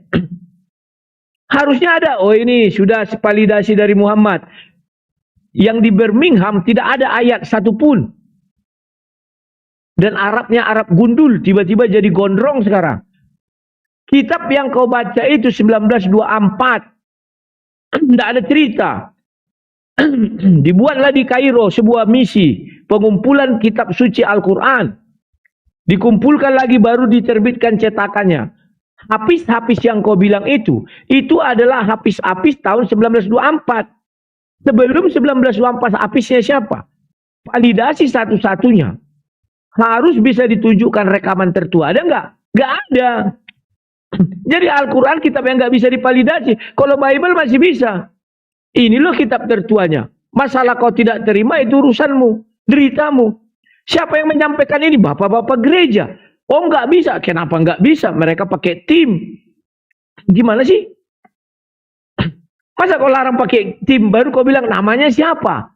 Harusnya ada, oh ini sudah validasi dari Muhammad. Yang di Birmingham tidak ada ayat satupun. Dan Arabnya Arab gundul, tiba-tiba jadi gondrong sekarang. Kitab yang kau baca itu 1924. Tidak ada cerita. Dibuatlah di Kairo sebuah misi pengumpulan kitab suci Al-Quran. Dikumpulkan lagi baru diterbitkan cetakannya. Hafiz-hafiz yang kau bilang itu adalah hafiz-hafiz tahun 1924. Sebelum 1924 hafiznya siapa? Validasi satu-satunya. Harus bisa ditunjukkan rekaman tertua. Ada nggak? Nggak ada. Jadi Al-Quran kitab yang nggak bisa divalidasi. Kalau Bible masih bisa. Ini loh kitab tertuanya. Masalah kau tidak terima itu urusanmu, deritamu. Siapa yang menyampaikan ini? Bapak-bapak gereja. Oh nggak bisa. Kenapa nggak bisa? Mereka pakai tim. Gimana sih? Masa kau larang pakai tim baru kau bilang namanya siapa?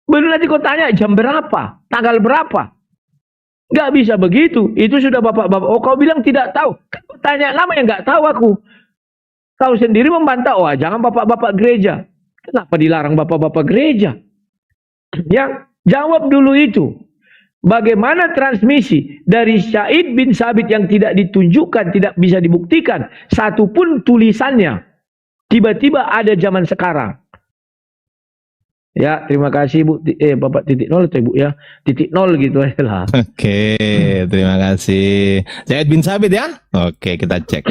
Baru nanti kau tanya jam berapa, tanggal berapa? Nggak bisa begitu. Itu sudah bapak-bapak. Oh kau bilang tidak tahu. Kan kau tanya nama yang nggak tahu aku. Kau sendiri membantah, wah jangan bapak-bapak gereja. Kenapa dilarang bapak-bapak gereja? Yang jawab dulu itu. Bagaimana transmisi dari Zaid bin Sabit yang tidak ditunjukkan, tidak bisa dibuktikan. Satupun tulisannya. Tiba-tiba ada zaman sekarang. Ya, terima kasih Bu. Bapak titik nol atau Ibu ya? Titik nol gitu aja lah. Oke, terima kasih. Zaid bin Sabit ya? Oke, kita cek.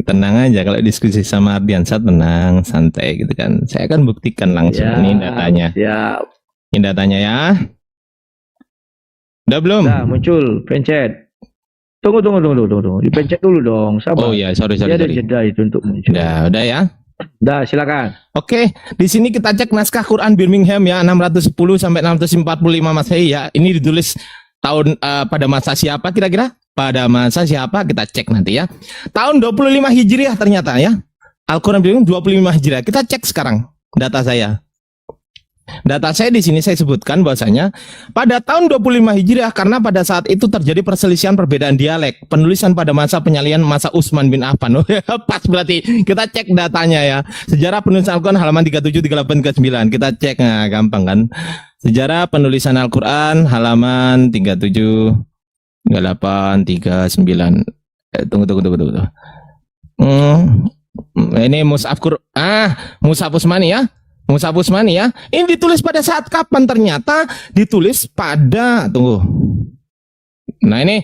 Tenang aja kalau diskusi sama Ardiansa, tenang, santai gitu kan. Saya akan buktikan langsung Ya, ini datanya. Ya. Ini datanya ya. Udah belum? Nah, muncul, pencet. Tunggu. Dipencet dulu dong, sabar. Oh ya, sorry. Dia ada jeda itu untuk muncul. Udah ya. Dah, silakan. Oke, di sini kita cek naskah Quran Birmingham ya, 610 sampai 645 Masehi ya. Ini ditulis tahun pada masa siapa kira-kira? Pada masa siapa? Kita cek nanti ya. Tahun 25 Hijriah ternyata ya. Al-Quran Birmingham 25 Hijriah. Kita cek sekarang data saya. Data saya di sini saya sebutkan bahwasanya pada tahun 25 Hijriah karena pada saat itu terjadi perselisihan perbedaan dialek penulisan pada masa penyalian masa Utsman bin Affan. Pas berarti kita cek datanya ya. Sejarah penulisan Al-Quran halaman 37, 38, 39. Kita cek, nah gampang kan. Sejarah penulisan Al-Quran halaman 37, 38, 39. Tunggu. Ini Mushaf Utsmani ya. Mushaf Utsmani ya. Ini ditulis pada saat kapan? Ternyata ditulis pada Nah ini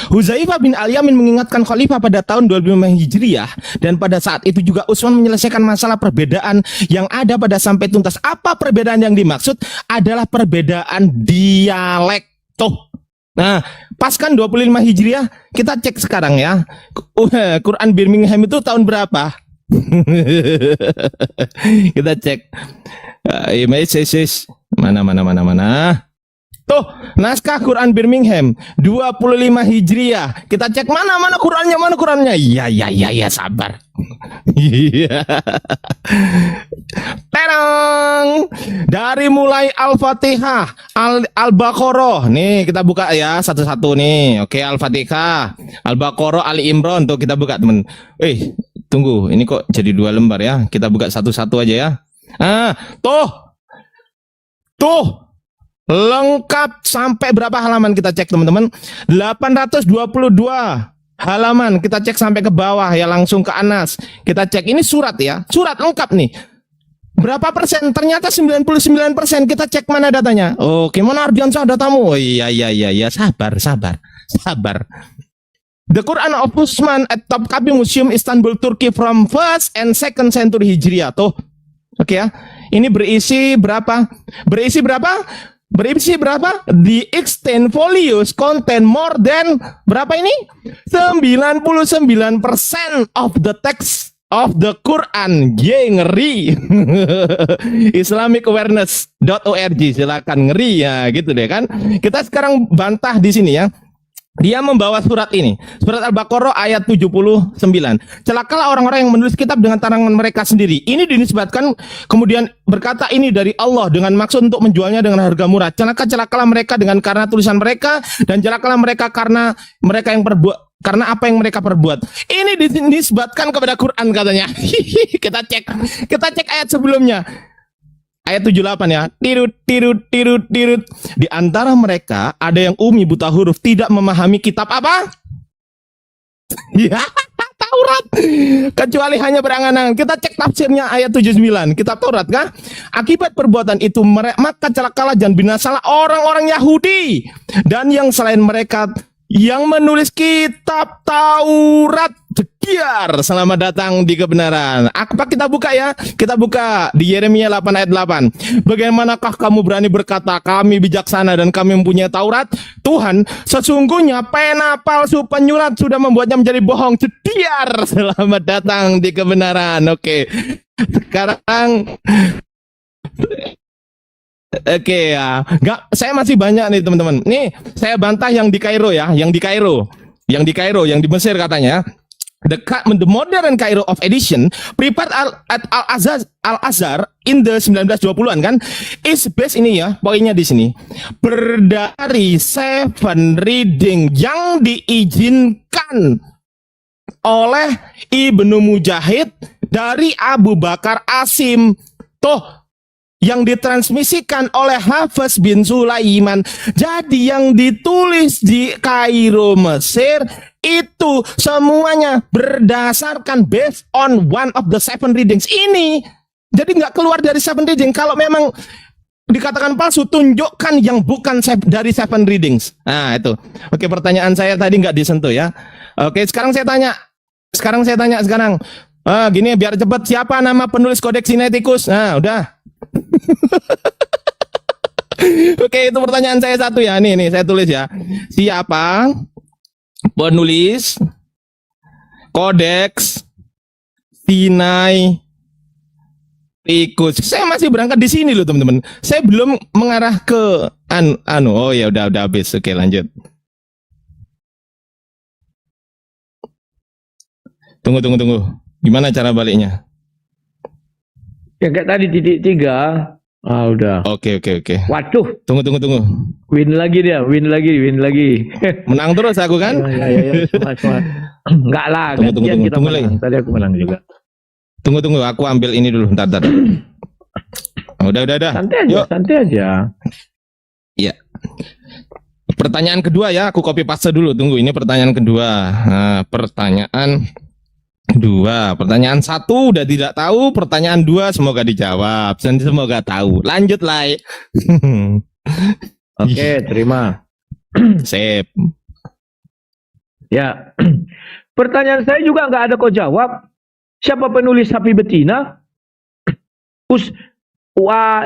Huzaifah bin Al-Yamin mengingatkan khalifah pada tahun 25 Hijriah dan pada saat itu juga Utsman menyelesaikan masalah perbedaan yang ada pada sampai tuntas. Apa perbedaan yang dimaksud? Adalah perbedaan dialek. Tuh. Nah, pas kan 25 Hijriah, kita cek sekarang ya. Quran Birmingham itu tahun berapa? Kita cek. Mana. Tuh, naskah Quran Birmingham 25 Hijriah. Kita cek mana Qurannya. Iya, sabar. Iya. Terang. Dari mulai Al-Fatihah, Al-Baqarah. Nih kita buka ya satu-satu nih. Oke, Al-Fatihah, Al-Baqarah, Ali Imran. Tuh kita buka temen. Tunggu, ini kok jadi 2 lembar ya. Kita buka satu-satu aja ya. Tuh. Lengkap sampai berapa halaman kita cek teman-teman? 822 halaman. Kita cek sampai ke bawah ya, langsung ke Anas. Kita cek ini surat ya. Surat lengkap nih. Berapa persen? Ternyata 99%. Kita cek mana datanya. Oke, mana Ardiansyah datamu? Oh iya. Sabar. The Quran of Usman at Topkapi Museum Istanbul, Turki from 1st and 2nd century Hijriah. Tuh. Oke ya. Ini berisi berapa? Berisi berapa? The extent volumes contain more than berapa ini? 99% of the text of the Quran. Ngeri. Islamicawareness.org, silakan, ngeri ya gitu deh kan. Kita sekarang bantah di sini ya. Dia membawa surat ini, surat Al-Baqarah ayat 79. Celakalah orang-orang yang menulis kitab dengan tangan mereka sendiri. Ini dinisbatkan kemudian berkata ini dari Allah dengan maksud untuk menjualnya dengan harga murah. Celakalah mereka dengan karena tulisan mereka, dan celakalah mereka karena mereka yang karena apa yang mereka perbuat. Ini dinisbatkan kepada Quran katanya. Kita cek ayat sebelumnya. Ayat 78 ya. Tirut. Di antara mereka ada yang umi buta huruf, tidak memahami kitab apa? Ya, Taurat. Kecuali hanya berangan-angan. Kita cek tafsirnya ayat 79. Kitab Taurat kah? Akibat perbuatan itu maka celakalah dan binasalah orang-orang Yahudi dan yang selain mereka yang menulis kitab Taurat. Jekiar, selamat datang di kebenaran. Apa kita buka ya? Kita buka di Yeremia 8 ayat 8. Bagaimanakah kamu berani berkata kami bijaksana dan kami mempunyai Taurat? Tuhan, sesungguhnya pena palsu penyurat sudah membuatnya menjadi bohong. Jekiar, selamat datang di kebenaran. Oke. Sekarang ya. Saya masih banyak nih teman-teman. Nih, saya bantah yang di Kairo ya, yang di Mesir katanya. The modern Cairo of edition prepared at Al-Azhar in the 1920-an kan is based ini ya, poinnya di sini. Berdari 7 reading yang diizinkan oleh Ibnu Mujahid dari Abu Bakar Asim. Tuh, yang ditransmisikan oleh Hafiz bin Sulaiman. Jadi yang ditulis di Kairo Mesir itu semuanya berdasarkan based on one of the 7 readings ini. Jadi nggak keluar dari 7 reading. Kalau memang dikatakan palsu, tunjukkan yang bukan dari 7 readings. Nah itu. Oke, pertanyaan saya tadi nggak disentuh ya. Oke, sekarang saya tanya. Gini biar cepat, siapa nama penulis Kodeks Sinaiticus? Nah udah. Oke, itu pertanyaan saya satu ya. Nih saya tulis ya. Siapa penulis Kodeks Sinaiticus? Saya masih berangkat di sini loh teman-teman. Saya belum mengarah ke Oh ya udah habis. Oke, lanjut. Tunggu. Gimana cara baliknya? Ya kayak tadi titik 3. Udah. Oke. Waduh. Tunggu. Win lagi. Menang terus aku kan? Ya. Semua. Enggak lah. Tunggu lagi. Tadi aku menang juga. Tunggu. Aku ambil ini dulu. Bentar. Udah. Santai aja. Iya. Pertanyaan kedua ya. Aku copy paste dulu. Tunggu. Ini pertanyaan kedua. Nah, pertanyaan 1 udah tidak tahu, pertanyaan 2 semoga dijawab, dan semoga tahu. Lanjut lah. Oke, terima. Sip. Ya. Pertanyaan saya juga nggak ada kau jawab. Siapa penulis sapi betina?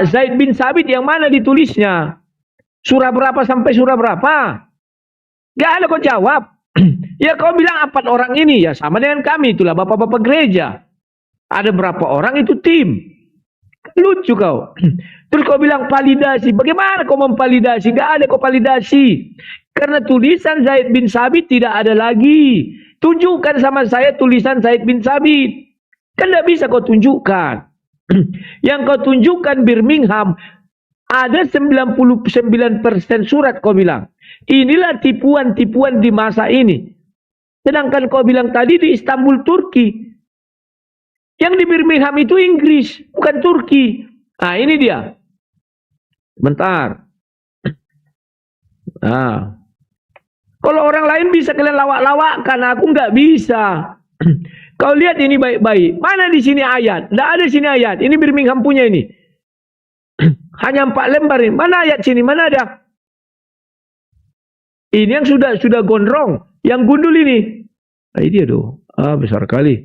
Zaid bin Sabit yang mana ditulisnya? Surah berapa sampai surah berapa? Nggak ada kau jawab. Ya kau bilang 4 orang ini, ya sama dengan kami, itulah bapak-bapak gereja. Ada berapa orang itu tim. Lucu kau. Terus kau bilang validasi. Bagaimana kau memvalidasi? Gak ada kau validasi. Karena tulisan Zaid bin Sabit tidak ada lagi. Tunjukkan sama saya tulisan Zaid bin Sabit. Kan tidak bisa kau tunjukkan. Yang kau tunjukkan Birmingham Ada 99% surat kau bilang. Inilah tipuan-tipuan di masa ini. Sedangkan kau bilang tadi di Istanbul, Turki. Yang di Birmingham itu Inggris, bukan Turki. Nah, ini dia. Bentar. Nah. Kalau orang lain bisa kalian lawak-lawakkan, aku nggak bisa. Kau lihat ini baik-baik. Mana di sini ayat? Nggak ada sini ayat. Ini Birmingham punya ini. Hanya 4 lembar ini. Mana ayat sini? Mana ada? Ini yang sudah gondrong. Yang gundul ini. Nah, ini dia tuh. Besar kali.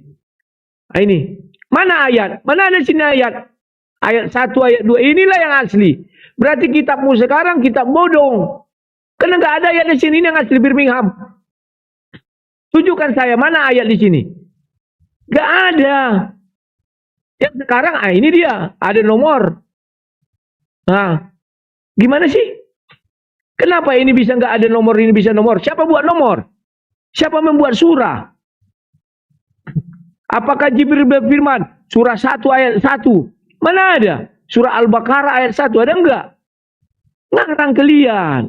Nah, ini. Mana ayat? Mana ada sini ayat? Ayat 1, ayat 2. Inilah yang asli. Berarti kitabmu sekarang kitab bodong. Karena nggak ada ayat di sini yang asli Birmingham. Tunjukkan saya mana ayat di sini. Nggak ada. Yang sekarang, ini dia. Ada nomor. Nah, gimana sih? Kenapa ini bisa nggak ada nomor, ini bisa nomor? Siapa buat nomor? Siapa membuat surah? Apakah Jibril berfirman? Surah 1 ayat 1. Mana ada? Surah Al-Baqarah ayat 1. Ada enggak? Ngarang kalian.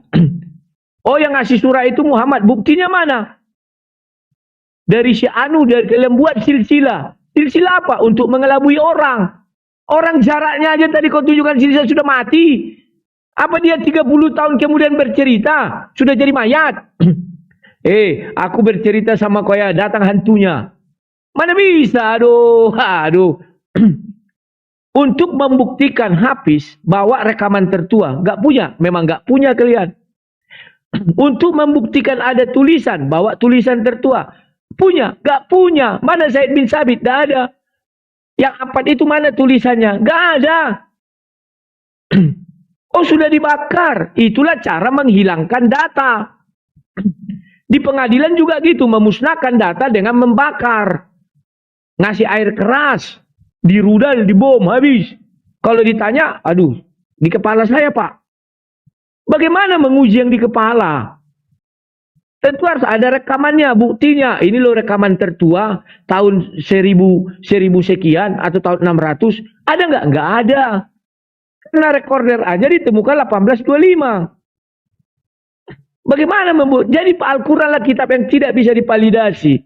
Oh, yang ngasih surah itu Muhammad. Buktinya mana? Dari si Anu, dari kalian buat silsilah. Silsilah apa? Untuk mengelabui orang. Orang jaraknya aja tadi kau tunjukkan silsilah sudah mati. Apa dia 30 tahun kemudian bercerita? Sudah jadi mayat. Aku bercerita sama kau ya, datang hantunya. Mana bisa? Aduh. Untuk membuktikan Hafiz bawa rekaman tertua. Nggak punya. Memang nggak punya kalian. Untuk membuktikan ada tulisan, bawa tulisan tertua. Punya, gak punya. Mana Zaid bin Sabit? Gak ada. Yang 4 itu mana tulisannya? Gak ada. Oh, sudah dibakar. Itulah cara menghilangkan data. Di pengadilan juga gitu, memusnahkan data dengan membakar. Ngasih air keras, dirudal, dibom, habis. Kalau ditanya, aduh, di kepala saya Pak. Bagaimana menguji yang di kepala? Tentu harus ada rekamannya, buktinya. Ini loh rekaman tertua tahun 1000 sekian atau tahun 600. Ada nggak? Nggak ada. Karena recorder aja ditemukan 1825. Bagaimana membuat? Jadi Al-Quran lah kitab yang tidak bisa dipalidasi.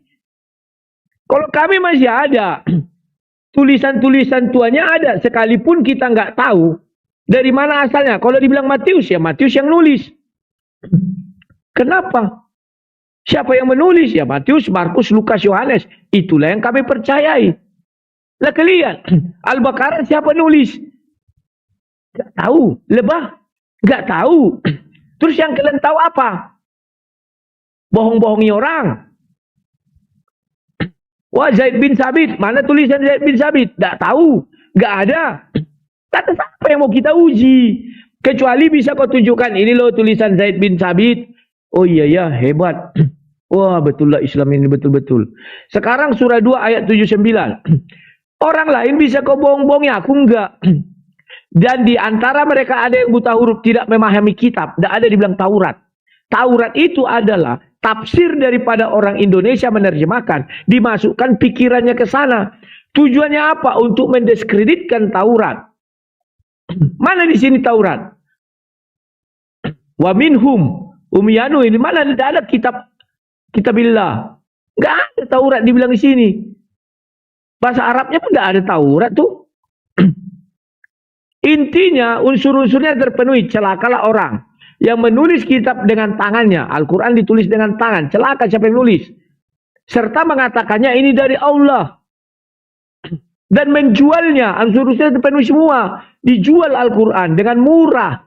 Kalau kami masih ada, tulisan-tulisan tuanya ada, sekalipun kita nggak tahu dari mana asalnya. Kalau dibilang Matius, ya Matius yang nulis. Kenapa? Siapa yang menulis? Ya Matius, Markus, Lukas, Yohanes. Itulah yang kami percayai. Lah kalian, Al-Baqarah siapa nulis? Gak tahu. Lebah? Gak tahu. Terus yang kalian tahu apa? Bohong-bohongi orang. Wah, Zaid bin Sabit. Mana tulisan Zaid bin Sabit? Gak tahu. Gak ada. Kata siapa yang mau kita uji? Kecuali bisa kau tunjukkan. Ini loh tulisan Zaid bin Sabit. Oh iya ya, hebat. Wah, betul lah Islam ini betul-betul. Sekarang surah 2 ayat 79. Orang lain bisa kau bohong-bohongi, aku enggak. Dan di antara mereka ada yang buta huruf, tidak memahami kitab. Tidak ada dibilang Taurat. Taurat itu adalah tafsir daripada orang Indonesia menerjemahkan. Dimasukkan pikirannya ke sana. Tujuannya apa? Untuk mendiskreditkan Taurat. Mana di sini Taurat? Wa minhum umyanu, ini mana tidak ada kitabillah. Enggak ada Taurat dibilang di sini. Bahasa Arabnya pun enggak ada Taurat tuh. Intinya unsur-unsurnya terpenuhi. Celakalah orang yang menulis kitab dengan tangannya. Al-Quran ditulis dengan tangan. Celaka siapa yang nulis. Serta mengatakannya ini dari Allah. Dan menjualnya. Unsur-unsurnya terpenuhi semua. Dijual Al-Quran dengan murah.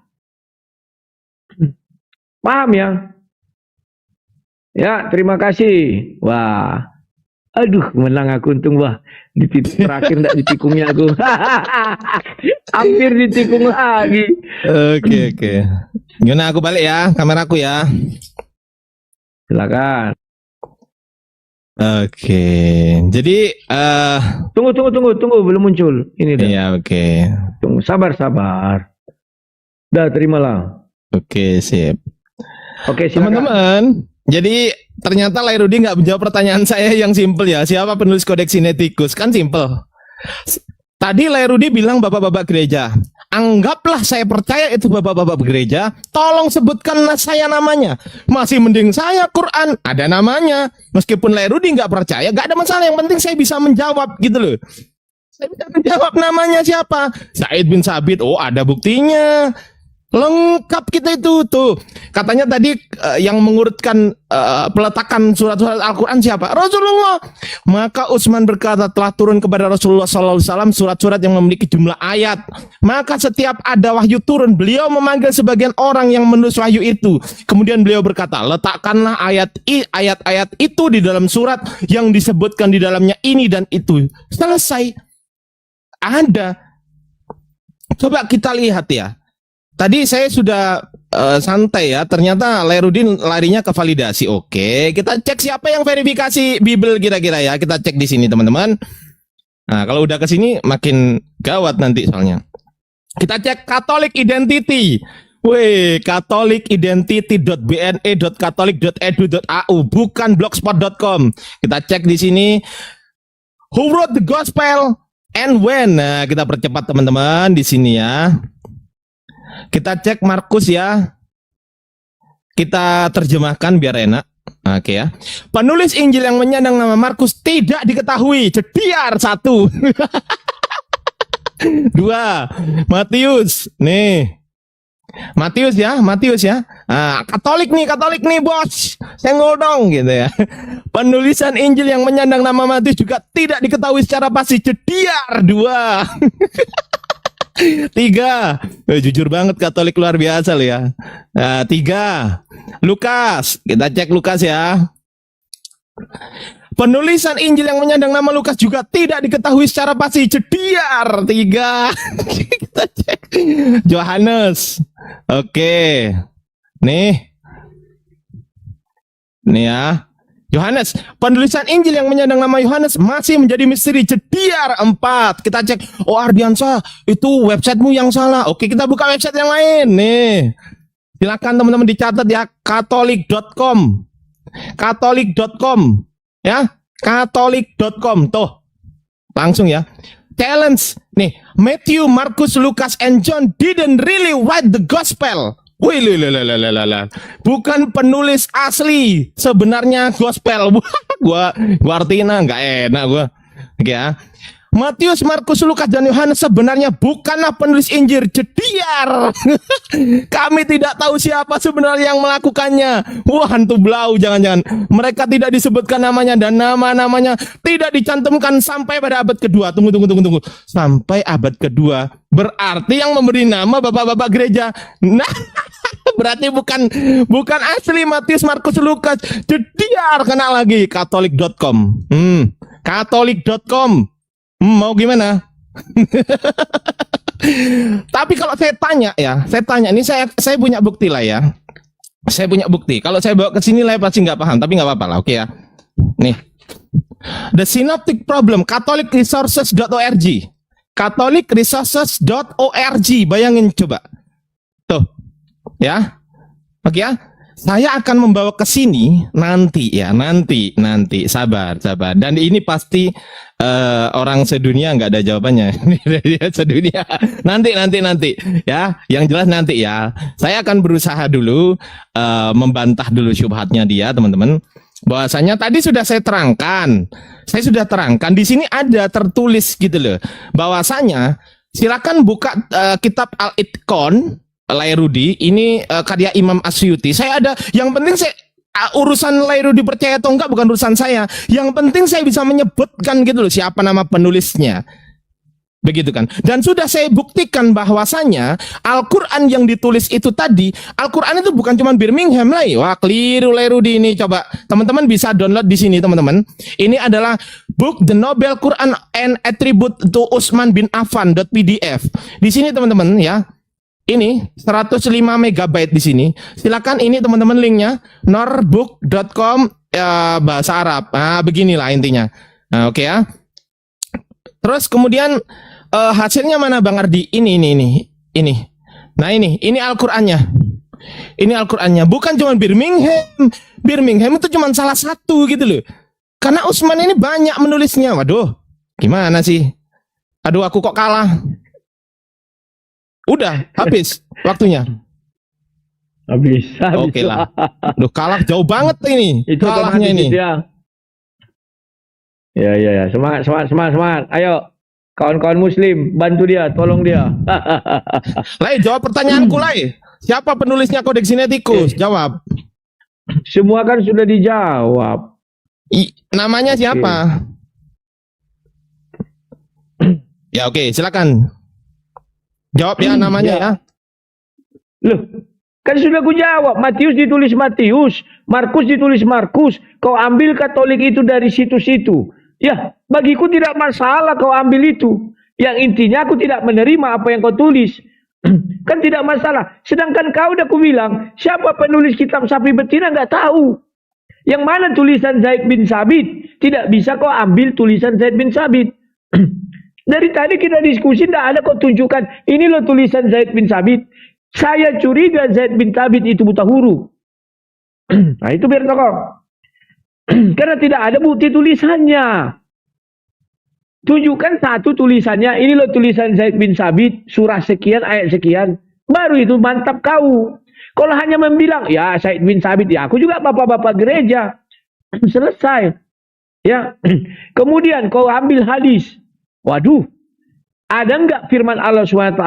Paham ya? Ya, terima kasih. Wah. Aduh, menang aku untung wah. Di titik terakhir enggak ditikungnya aku. Hampir ditikung lagi. Oke. Gimana aku balik ya, kameraku ya. Silakan. Oke. Jadi Tunggu, belum muncul. Ini dah. iya, oke. Tunggu, sabar. Dah, terimalah. Oke, sip. Oke, silakan. Teman-teman, jadi ternyata Lairudi nggak menjawab pertanyaan saya yang simpel ya. Siapa penulis Kodeks Sinaiticus? Kan simpel. Tadi Lairudi bilang bapak-bapak gereja. anggaplah saya percaya itu bapak-bapak gereja, tolong sebutkan saya namanya. Masih mending saya Quran, ada namanya. Meskipun Lairudi nggak percaya, nggak ada masalah. Yang penting saya bisa menjawab gitu loh. Saya bisa menjawab namanya siapa. Said bin Sabit, oh ada buktinya. Lengkap kita itu tuh. Katanya tadi yang mengurutkan peletakan surat-surat Al-Quran siapa? Rasulullah. Maka Utsman berkata, telah turun kepada Rasulullah SAW surat-surat yang memiliki jumlah ayat. Maka setiap ada wahyu turun, beliau memanggil sebagian orang yang menulis wahyu itu. Kemudian beliau berkata, letakkanlah ayat-ayat itu di dalam surat yang disebutkan di dalamnya ini dan itu. Selesai. Ada. Coba kita lihat ya. Tadi saya sudah santai ya, ternyata Lairudin larinya ke validasi. Oke, kita cek siapa yang verifikasi Bible kira-kira ya. Kita cek di sini teman-teman. Nah, kalau udah ke sini makin gawat nanti soalnya. Kita cek Catholic Identity. Wih, catholicidentity.bne.catholic.edu.au, bukan blogspot.com. Kita cek di sini. Who wrote the gospel and when? Nah, kita percepat teman-teman di sini ya. Kita cek Markus ya. Kita terjemahkan biar enak. Oke ya. Penulis Injil yang menyandang nama Markus tidak diketahui. Cediar 1. 2. Matius. Nih. Matius ya. Katolik nih bos. Senggol dong gitu ya. Penulisan Injil yang menyandang nama Matius juga tidak diketahui secara pasti. Cediar 2. 3. Jujur banget Katolik luar biasa loh ya. 3. Lukas. Kita cek Lukas ya. Penulisan Injil yang menyandang nama Lukas juga tidak diketahui secara pasti. Cediar 3. Kita cek Yohanes. Oke. Nih ya. Yohanes, penulisan Injil yang menyandang nama Yohanes masih menjadi misteri. Cediar 4. Kita cek, oh Ardiansa, itu websitemu yang salah. Oke, kita buka website yang lain. Nih, silakan teman-teman dicatat ya, Catholic.com, ya, Catholic.com. Tuh, langsung ya. Challenge, nih, Matthew, Markus, Lucas, and John didn't really write the gospel. Wih, bukan penulis asli sebenarnya gospel. gua artiin nggak enak gua. Oke ya. Matius, Markus, Lukas, dan Yohanes sebenarnya bukanlah penulis Injil. Cediar. Kami tidak tahu siapa sebenarnya yang melakukannya. Wah, hantu blau jangan-jangan. Mereka tidak disebutkan namanya dan nama-namanya tidak dicantumkan sampai pada abad kedua. Tunggu. Sampai abad kedua. Berarti yang memberi nama bapak-bapak gereja. Nah, berarti bukan asli Matius, Markus, Lukas. Cediar kena lagi. Catholic.com. Catholic.com. Mau gimana? Tapi kalau saya tanya, ini saya punya bukti lah ya. Saya punya bukti. Kalau saya bawa ke sini lah pasti nggak paham, tapi nggak apa-apa lah, oke ya. Nih, The Synoptic Problem, CatholicResources.org, CatholicResources.org. Bayangin coba, tuh, ya, oke ya. Saya akan membawa ke sini nanti, sabar. Dan ini pasti orang sedunia nggak ada jawabannya. Sedunia. Nanti, ya. Yang jelas nanti ya. Saya akan berusaha dulu membantah dulu syubhatnya dia, teman-teman. Bahwasanya tadi sudah saya terangkan. Di sini ada tertulis gitu loh. Bahwasanya silakan buka kitab Al-Itqan Lairudi, ini karya Imam Asyuti. Saya ada, yang penting saya urusan Lairudi percaya atau enggak bukan urusan saya. Yang penting saya bisa menyebutkan gitu loh siapa nama penulisnya. Begitu kan. Dan sudah saya buktikan bahwasanya Al-Qur'an yang ditulis itu tadi, Al-Qur'an itu bukan cuma Birmingham lah. Wah, keliru Lairudi ini. Coba teman-teman bisa download di sini, teman-teman. Ini adalah Book The Noble Quran and Attribute to Utsman bin Affan .pdf. Di sini teman-teman ya. Ini 105 MB di sini. Silakan ini teman-teman linknya norbook.com bahasa Arab. Nah, beginilah intinya. Nah, oke ya. Terus kemudian hasilnya mana Bang Ardi? Ini. Nah, ini Al-Qur'annya. Ini Al-Qur'annya. Bukan cuma Birmingham. Birmingham itu cuma salah satu gitu loh. Karena Utsman ini banyak menulisnya. Waduh, gimana sih? Aduh, aku kok kalah. Udah habis waktunya. Habis. Oke lah. Duh, kalah jauh banget ini. Itu Kalahnya ini. Ya. Semangat. Ayo, kawan-kawan Muslim, bantu dia, tolong dia. Lai, jawab pertanyaanku, Lai. Siapa penulisnya Kodeks Sinaiticus? Jawab. Semua kan sudah dijawab. Namanya siapa? Ya oke, silakan. Jawab ya namanya ya. Loh, kan sudah ku jawab. Matius ditulis Matius, Markus ditulis Markus. Kau ambil Katolik itu dari situ-situ. Ya, bagiku tidak masalah kau ambil itu. Yang intinya aku tidak menerima apa yang kau tulis. Kan tidak masalah. Sedangkan kau udah ku bilang, siapa penulis kitab sapi betina nggak tahu. Yang mana tulisan Zaid bin Sabit? Tidak bisa kau ambil tulisan Zaid bin Sabit. Dari tadi kita diskusi, tidak ada kau tunjukkan. Ini loh tulisan Zaid bin Sabit. Saya curiga Zaid bin Sabit itu buta huruf. Nah itu biar tokoh. Karena tidak ada bukti tulisannya. Tunjukkan satu tulisannya. Ini loh tulisan Zaid bin Sabit. Surah sekian, ayat sekian. Baru itu mantap kau. Kalau hanya membilang, ya Zaid bin Sabit. Ya aku juga bapak-bapak gereja. Selesai. Ya. Kemudian kau ambil hadis. Waduh, ada nggak firman Allah SWT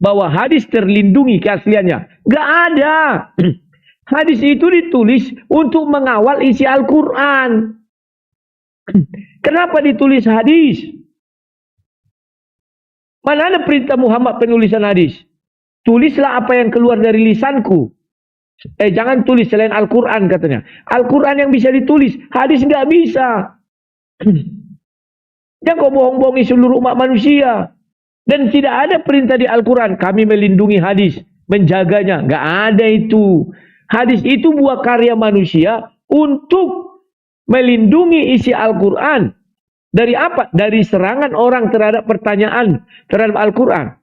bahwa hadis terlindungi keasliannya? Nggak ada. Hadis itu ditulis untuk mengawal isi Al-Quran. Kenapa ditulis hadis? Mana ada perintah Muhammad penulisan hadis? Tulislah apa yang keluar dari lisanku. Jangan tulis selain Al-Quran katanya. Al-Quran yang bisa ditulis, hadis nggak bisa. Jangan kau bohong-bohongi seluruh umat manusia. Dan tidak ada perintah di Al-Quran. Kami melindungi hadis. Menjaganya. Nggak ada itu. Hadis itu buah karya manusia. Untuk melindungi isi Al-Quran. Dari apa? Dari serangan orang terhadap pertanyaan. Terhadap Al-Quran.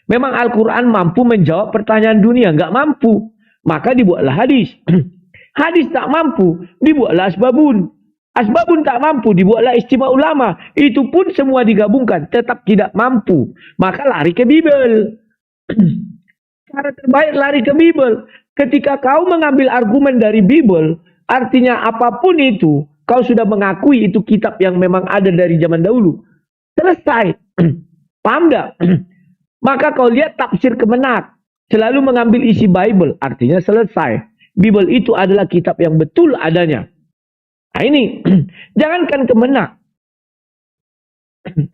Memang Al-Quran mampu menjawab pertanyaan dunia. Nggak mampu. Maka dibuatlah hadis. Hadis tak mampu. Dibuatlah asbabun. Asbabun tak mampu, dibuatlah istimewa ulama. Itu pun semua digabungkan, tetap tidak mampu. Maka lari ke Bible. Cara terbaik lari ke Bible. Ketika kau mengambil argumen dari Bible, artinya apapun itu, kau sudah mengakui itu kitab yang memang ada dari zaman dahulu. Selesai. Paham tak? Maka kau lihat tafsir Kemenak. Selalu mengambil isi Bible, artinya selesai. Bible itu adalah kitab yang betul adanya. Nah ini, jangankan Kemenak.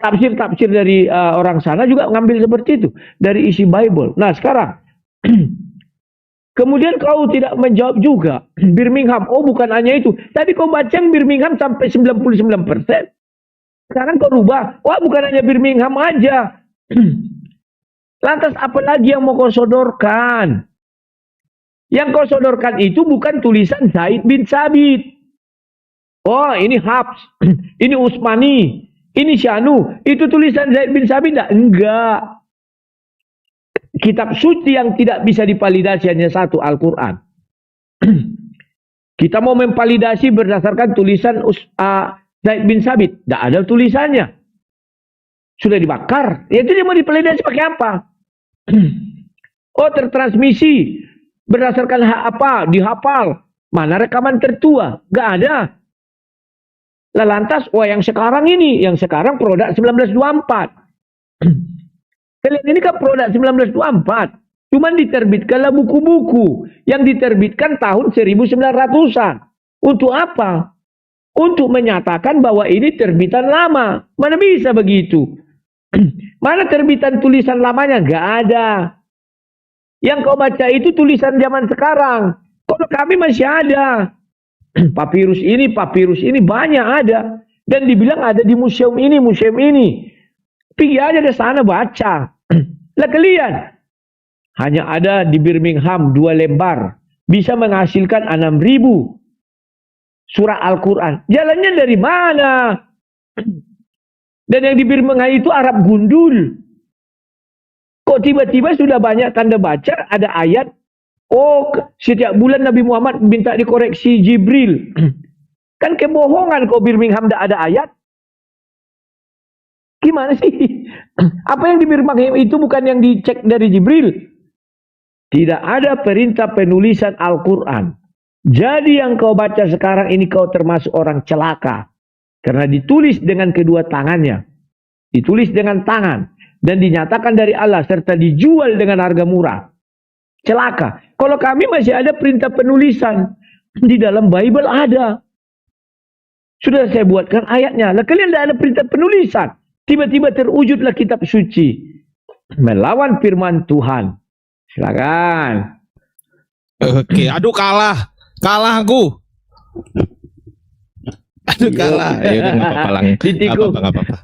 Tafsir-tafsir dari orang sana juga ngambil seperti itu. Dari isi Bible. Nah sekarang, kemudian kau tidak menjawab juga. Birmingham, oh bukan hanya itu. Tadi kau baca yang Birmingham sampai 99%. Sekarang kau rubah, wah bukan hanya Birmingham aja. Lantas apa lagi yang mau kau sodorkan? Yang kau sodorkan itu bukan tulisan Zaid bin Sabit. Oh ini Habs, ini Utsmani, ini Syanu. Itu tulisan Zaid bin Sabit enggak? Enggak. Kitab suci yang tidak bisa dipalidasi hanya satu, Al-Quran. Kita mau memvalidasi berdasarkan tulisan Zaid bin Sabit. Tidak ada tulisannya. Sudah dibakar. Ya, itu dia mau dipalidasi pakai apa? Oh tertransmisi. Berdasarkan apa? Dihafal. Mana rekaman tertua? Nggak ada. Lah lantas, wah yang sekarang ini, yang sekarang produk 1924. Kalian ini kan produk 1924. Cuman diterbitkanlah buku-buku yang diterbitkan tahun 1900-an. Untuk apa? Untuk menyatakan bahwa ini terbitan lama. Mana bisa begitu? Mana terbitan tulisan lamanya? Nggak ada. Yang kau baca itu tulisan zaman sekarang. Kalau kami masih ada. Papirus ini banyak ada. Dan dibilang ada di museum ini, museum ini. Pergi aja ke sana baca. Lah kalian. Hanya ada di Birmingham 2 lembar. Bisa menghasilkan 6.000 surah Al-Quran. Jalannya dari mana? Dan yang di Birmingham itu Arab gundul. Kok tiba-tiba sudah banyak tanda baca, ada ayat. Oh, setiap bulan Nabi Muhammad minta dikoreksi Jibril. Kan kebohongan kok Birmingham tidak ada ayat. Gimana sih? Apa yang difirmankan itu bukan yang dicek dari Jibril. Tidak ada perintah penulisan Al-Quran. Jadi yang kau baca sekarang ini kau termasuk orang celaka. Karena ditulis dengan kedua tangannya. Ditulis dengan tangan. Dan dinyatakan dari Allah serta dijual dengan harga murah. Celaka. Kalau kami masih ada perintah penulisan. Di dalam Bible ada. Sudah saya buatkan ayatnya. Lah kalian tidak ada perintah penulisan. Tiba-tiba terwujudlah kitab suci. Melawan firman Tuhan. Silakan. Oke, aduh kalah. Kalah aku. Aduh kalah. Ya udah enggak apa-apa lang. Ditikung. Enggak apa-apa.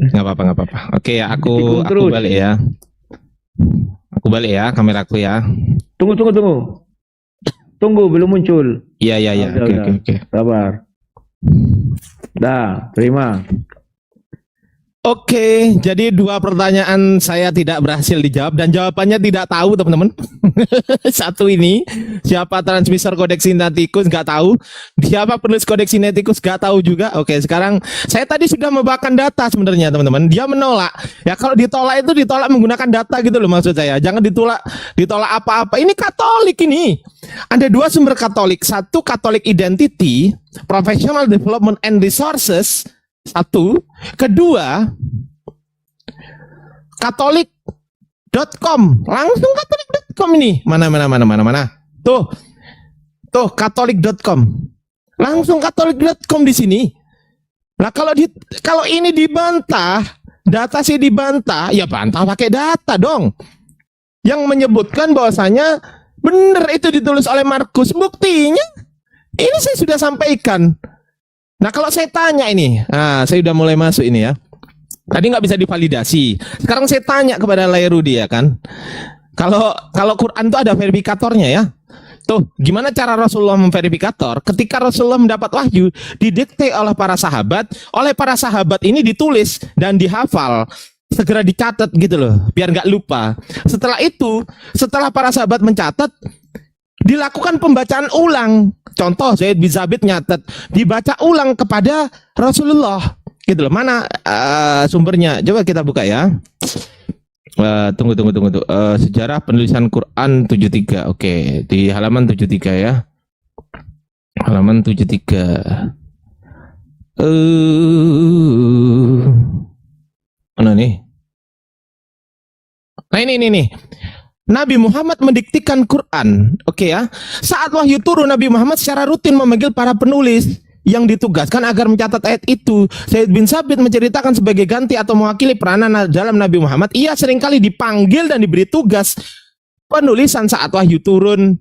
Enggak apa-apa. Oke ya, aku Ditikung terus. balik ya. Aku balik ya kameraku ya. Tunggu. Tunggu, belum muncul. Iya. Udah, Oke, udah. oke, oke. Sabar. Dah, terima. Oke, jadi 2 pertanyaan saya tidak berhasil dijawab dan jawabannya tidak tahu teman-teman. Satu ini, siapa transmitter Codex Sinaiticus nggak tahu, siapa penulis Codex Sinaiticus nggak tahu juga. Oke, sekarang saya tadi sudah membawakan data sebenarnya teman-teman. Dia menolak. Ya kalau ditolak itu ditolak menggunakan data gitu loh maksud saya. Jangan ditolak apa-apa. Ini Katolik ini. Ada 2 sumber Katolik. Satu Katolik Identity, Professional Development and Resources. Satu, kedua katolik.com, langsung katolik.com ini. Mana. Tuh katolik.com. Langsung katolik.com di sini. Nah, kalau ini dibantah, data sih dibantah, ya bantah pakai data dong. Yang menyebutkan bahwasanya benar itu ditulis oleh Markus. Buktinya ini saya sudah sampaikan. Nah kalau saya tanya ini, saya udah mulai masuk ini ya. Tadi nggak bisa divalidasi. Sekarang saya tanya kepada Lairudi ya kan. Kalau Quran itu ada verifikatornya ya. Tuh, gimana cara Rasulullah memverifikator? Ketika Rasulullah mendapat wahyu, didikte oleh para sahabat ini ditulis dan dihafal. Segera dicatat gitu loh, biar nggak lupa. Setelah itu, setelah para sahabat mencatat, dilakukan pembacaan ulang. Contoh Zaid bin Sabit nyatet, dibaca ulang kepada Rasulullah. Gitu loh. Mana sumbernya? Coba kita buka ya. Tunggu. Sejarah penulisan Quran 73. Oke, di halaman 73 ya. Halaman 73. Mana nih? Nah ini. Nabi Muhammad mendiktikan Quran, oke ya. Saat wahyu turun, Nabi Muhammad secara rutin memanggil para penulis yang ditugaskan agar mencatat ayat itu. Zaid bin Sabit menceritakan sebagai ganti atau mewakili peranan dalam Nabi Muhammad, ia seringkali dipanggil dan diberi tugas penulisan saat wahyu turun.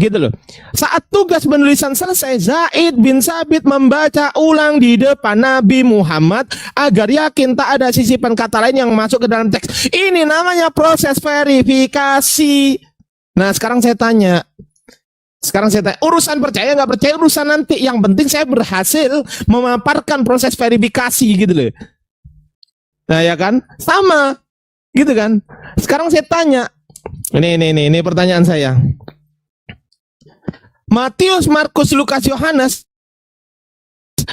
Gitu loh. Saat tugas penulisan selesai, Zaid bin Sabit membaca ulang di depan Nabi Muhammad agar yakin tak ada sisipan kata lain yang masuk ke dalam teks. Ini namanya proses verifikasi. Nah, sekarang saya tanya, urusan percaya nggak percaya urusan nanti. Yang penting saya berhasil memaparkan proses verifikasi gitu loh. Nah ya kan, sama, gitu kan. Sekarang saya tanya, ini pertanyaan saya. Matius, Markus, Lukas, Yohanes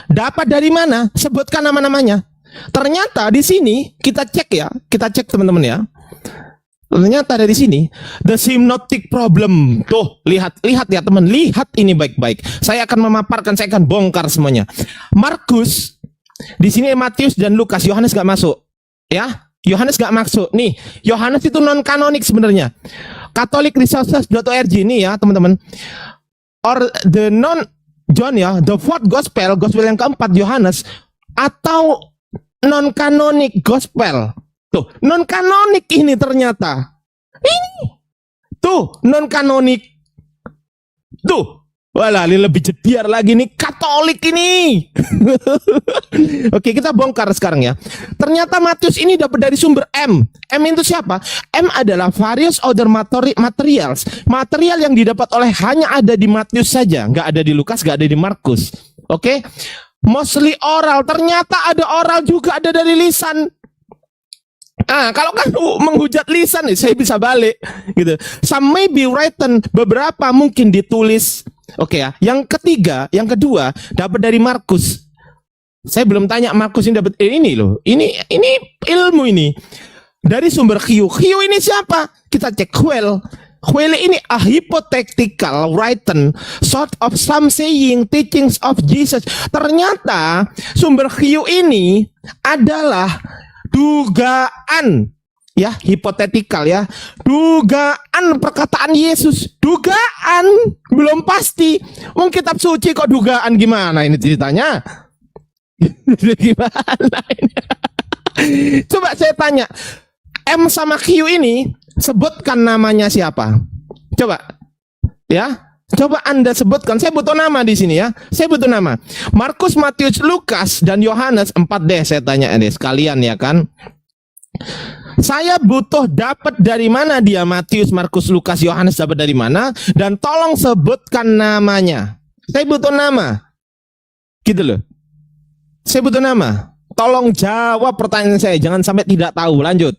dapat dari mana? Sebutkan nama-namanya. Ternyata di sini kita cek teman-teman ya. Ternyata dari sini the synoptic problem. Tuh, lihat ya teman, lihat ini baik-baik. Saya akan memaparkan, saya akan bongkar semuanya. Markus di sini, Matius dan Lukas, Yohanes gak masuk. Ya, Yohanes gak masuk. Nih, Yohanes itu non kanonik sebenarnya. Catholic.resources.org ini ya teman-teman. Or the non John ya, the fourth gospel yang keempat Yohanes, atau non kanonik gospel. Tuh, non kanonik ini ternyata. Ini. Tuh, non kanonik. Tuh. Walah, ini lebih jediar lagi nih, Katolik ini. Oke, kita bongkar sekarang ya. Ternyata Matius ini dapat dari sumber M. M itu siapa? M adalah various other materials. Material yang didapat oleh hanya ada di Matius saja, nggak ada di Lukas, nggak ada di Markus. Oke, mostly oral. Ternyata ada oral juga, ada dari lisan. Kalau kamu menghujat lisan, saya bisa balik gitu. Some may be written, beberapa mungkin ditulis. Oke ya. Yang kedua dapat dari Markus. Saya belum tanya Markus ini dapat ini loh. Ini ilmu ini. Dari sumber Q. Q ini siapa? Kita cek Quell. Quell ini a hypothetical written sort of some saying teachings of Jesus. Ternyata sumber Q ini adalah dugaan, ya, hipotetikal ya. Dugaan perkataan Yesus. Dugaan, belum pasti. Wong kitab suci kok dugaan, gimana ini ceritanya? Gimana ini? Coba saya tanya, M sama Q ini sebutkan namanya siapa? Coba, ya, coba Anda sebutkan. Saya butuh nama di sini ya. Saya butuh nama. Markus, Matius, Lukas, dan Yohanes. 4 deh saya tanya deh sekalian ya kan. Saya butuh dapat dari mana dia Matius, Markus, Lukas, Yohanes, dapat dari mana? Dan tolong sebutkan namanya. Saya butuh nama. Gitu loh. Saya butuh nama. Tolong jawab pertanyaan saya. Jangan sampai tidak tahu. Lanjut.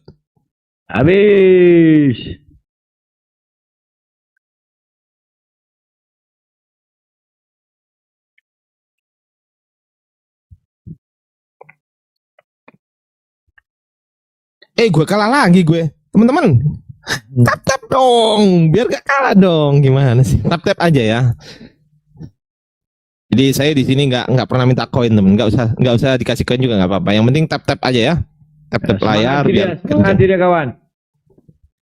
Habis. Gue kalah lagi gue. Teman-teman. Tap-tap dong. Biar gak kalah dong. Gimana sih? Tap-tap aja ya. Jadi saya di sini nggak pernah minta koin, temen. Nggak usah dikasih koin juga nggak apa-apa. Yang penting tap-tap aja ya. Tap-tap layar biar semangat dia kawan.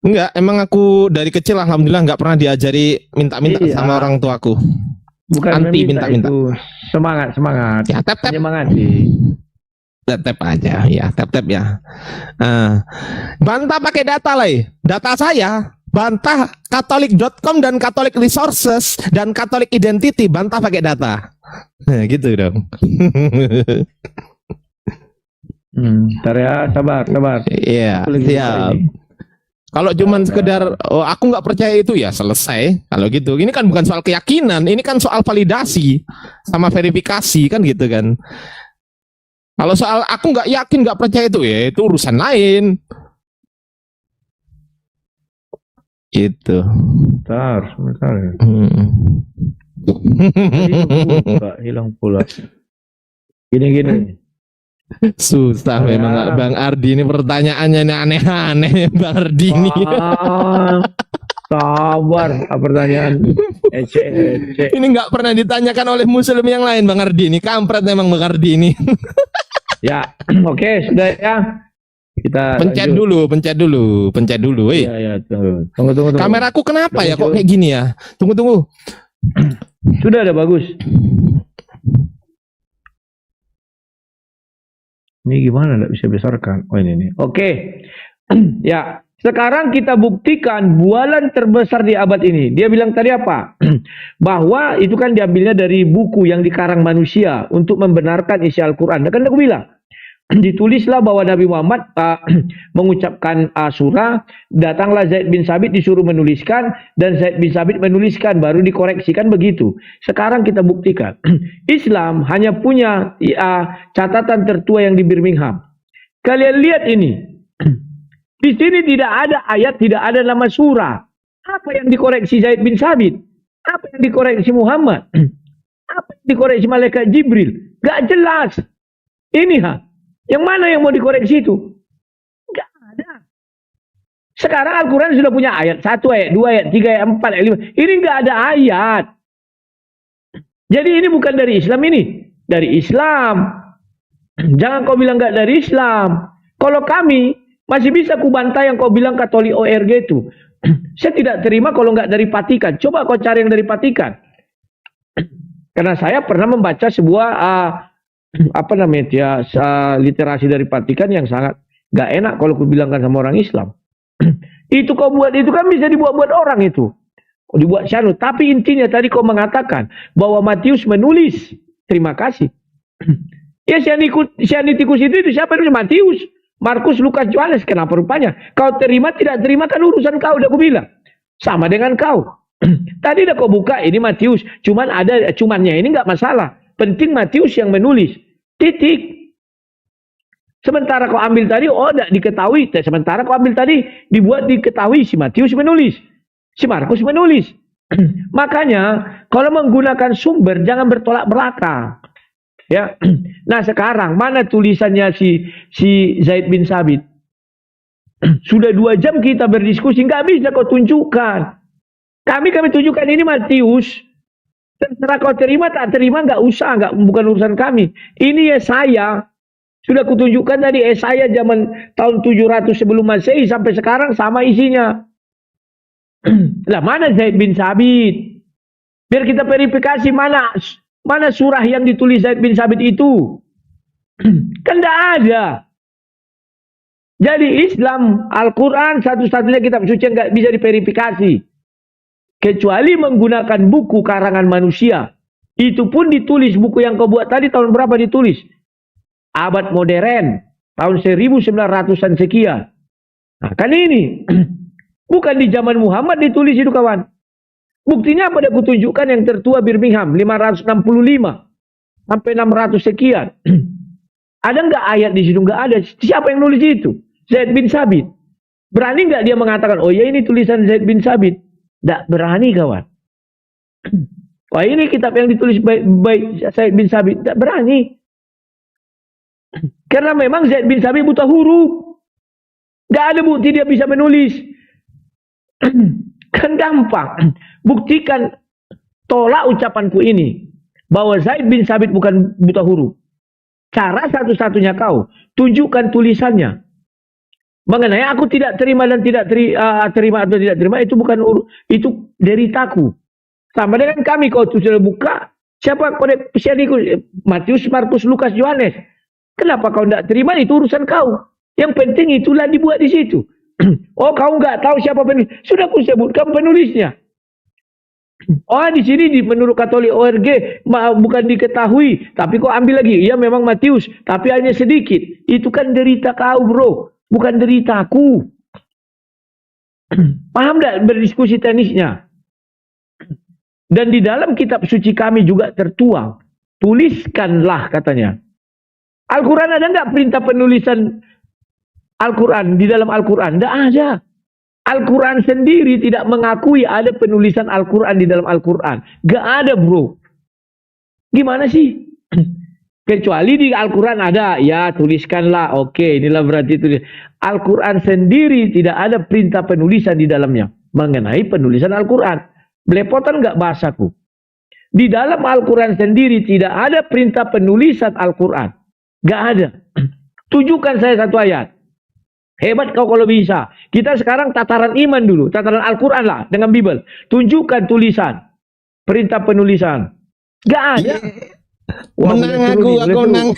Enggak, emang aku dari kecil alhamdulillah nggak pernah diajari minta-minta sama orang tuaku. Bukan Anti meminta minta-minta. itu. Semangat. Ya tap-tap. Menyemangati. Tap-tap aja ya, tap-tap ya. Bantah pakai data lah. Data saya bantah katolik.com dan Catholic Resources dan Catholic Identity, bantah pakai data. Nah, gitu dong. Ntar ya, sabar. Iya, siap. Kalau cuman sekedar aku nggak percaya itu ya selesai. Kalau gitu, ini kan bukan soal keyakinan, ini kan soal validasi sama verifikasi kan gitu kan. Kalau soal aku nggak yakin, nggak percaya itu ya itu urusan lain. Itu. Sebentar ya. Hilang pula. Gini. Susah memang Bang Ardi ini, pertanyaannya ini aneh-aneh Bang Ardi ini. Sabar, pertanyaan ece. Ini nggak pernah ditanyakan oleh muslim yang lain Bang Ardi ini. Kampret memang Bang Ardi ini. Ya, oke, sudah ya. Kita pencet dulu. Iya, tunggu. Kameraku kenapa ya kok kayak gini ya? Tunggu. Sudah ada bagus. Ini gimana nggak bisa besarkan? Oh ini nih. Oke. Ya, sekarang kita buktikan bualan terbesar di abad ini. Dia bilang tadi apa? Bahwa itu kan diambilnya dari buku yang dikarang manusia untuk membenarkan isi Al-Quran. Kan aku bilang, ditulislah bahwa Nabi Muhammad mengucapkan surah, datanglah Zaid bin Sabit disuruh menuliskan, dan Zaid bin Sabit menuliskan, baru dikoreksikan begitu. Sekarang kita buktikan, Islam hanya punya catatan tertua yang di Birmingham. Kalian lihat ini, di sini tidak ada ayat, tidak ada nama surah. Apa yang dikoreksi Zaid bin Sabit? Apa yang dikoreksi Muhammad? Apa yang dikoreksi malaikat Jibril? Gak jelas. Ini yang mana yang mau dikoreksi itu? Enggak ada. Sekarang Al-Quran sudah punya ayat 1, ayat 2, ayat 3, ayat 4, ayat 5. Ini enggak ada ayat. Jadi ini bukan dari Islam ini. Dari Islam. Jangan kau bilang enggak dari Islam. Kalau kami, masih bisa ku bantah yang kau bilang Katolik ORG itu. Saya tidak terima kalau enggak dari Vatikan. Coba kau cari yang dari Vatikan. Karena saya pernah membaca sebuah literasi dari Vatikan yang sangat gak enak kalau aku bilangkan sama orang Islam. Itu kau buat itu kan bisa dibuat-buat orang itu. Dibuat syanu. Tapi intinya tadi kau mengatakan bahwa Matius menulis. Terima kasih. Ya sianitikus itu siapa itu? Matius, Markus, Lukas, Yohanes. Kenapa rupanya? Kau terima tidak terima kan urusan kau, udah aku bilang. Sama dengan kau. Tadi udah kau buka ini Matius. Cuman ada cumannya ini nggak masalah. Penting Matius yang menulis. Titik. Sementara kau ambil tadi, tidak diketahui. Sementara kau ambil tadi, dibuat diketahui. Si Matius menulis. Si Markus menulis. Makanya, kalau menggunakan sumber, jangan bertolak belakang. Ya. Nah sekarang mana tulisannya si Zaid bin Sabit? Sudah 2 jam kita berdiskusi, nggak bisa kau tunjukkan. Kami tunjukkan ini Matius. Terserah kau terima tak terima, nggak usah, bukan urusan kami. Ini saya sudah kutunjukkan tadi saya zaman tahun 700 sebelum Masehi sampai sekarang sama isinya. Lah mana Zaid bin Sabit? Biar kita verifikasi mana surah yang ditulis Zaid bin Sabit itu. Kan tidak ada. Jadi Islam, Al-Quran satu-satunya kitab suci yang nggak bisa diverifikasi. Kecuali menggunakan buku karangan manusia. Itu pun ditulis, buku yang kau buat tadi tahun berapa ditulis? Abad modern. Tahun 1900-an sekian. Nah kan ini. Bukan di zaman Muhammad ditulis itu kawan. Buktinya pada kutunjukkan yang tertua Birmingham. 565. Sampai 600 sekian. Ada nggak ayat di situ? Nggak ada. Siapa yang nulis itu? Zaid bin Sabit. Berani nggak dia mengatakan, oh ya ini tulisan Zaid bin Sabit? Tidak berani kawan. Wah ini kitab yang ditulis baik Zaid bin Sabit. Tidak berani. Karena memang Zaid bin Sabit buta huruf. Tidak ada bukti dia bisa menulis. Kan gampang. Buktikan, tolak ucapanku ini. Bahwa Zaid bin Sabit bukan buta huruf. Cara satu-satunya kau. Tunjukkan tulisannya. Mengenai aku tidak terima dan tidak terima atau tidak terima, itu bukan itu deritaku. Sama dengan kami, kau sudah buka, siapa kode pesianiku? Matius, Markus, Lukas, Yohanes. Kenapa kau tidak terima? Itu urusan kau. Yang penting itulah dibuat di situ. Oh, kau nggak tahu siapa penulis? Sudah aku sebutkan penulisnya. Oh, di sini menurut Katolik ORG bukan diketahui, tapi kau ambil lagi. Iya memang Matius, tapi hanya sedikit. Itu kan derita kau, bro. Bukan deritaku. Paham tidak berdiskusi teknisnya? Dan di dalam kitab suci kami juga tertuang. Tuliskanlah katanya. Al-Quran ada nggak perintah penulisan Al-Quran di dalam Al-Quran? Tidak ada. Al-Quran sendiri tidak mengakui ada penulisan Al-Quran di dalam Al-Quran. Nggak ada bro. Gimana sih? Kecuali di Al-Quran ada, ya tuliskanlah, oke inilah berarti tulis. Al-Quran sendiri tidak ada perintah penulisan di dalamnya. Mengenai penulisan Al-Quran. Belepotan nggak bahasaku? Di dalam Al-Quran sendiri tidak ada perintah penulisan Al-Quran. Nggak ada. Tunjukkan saya satu ayat. Hebat kau kalau bisa. Kita sekarang tataran iman dulu. Tataran Al-Quran lah dengan Bible. Tunjukkan tulisan. Perintah penulisan. Nggak ada. Wah, menang aku menang.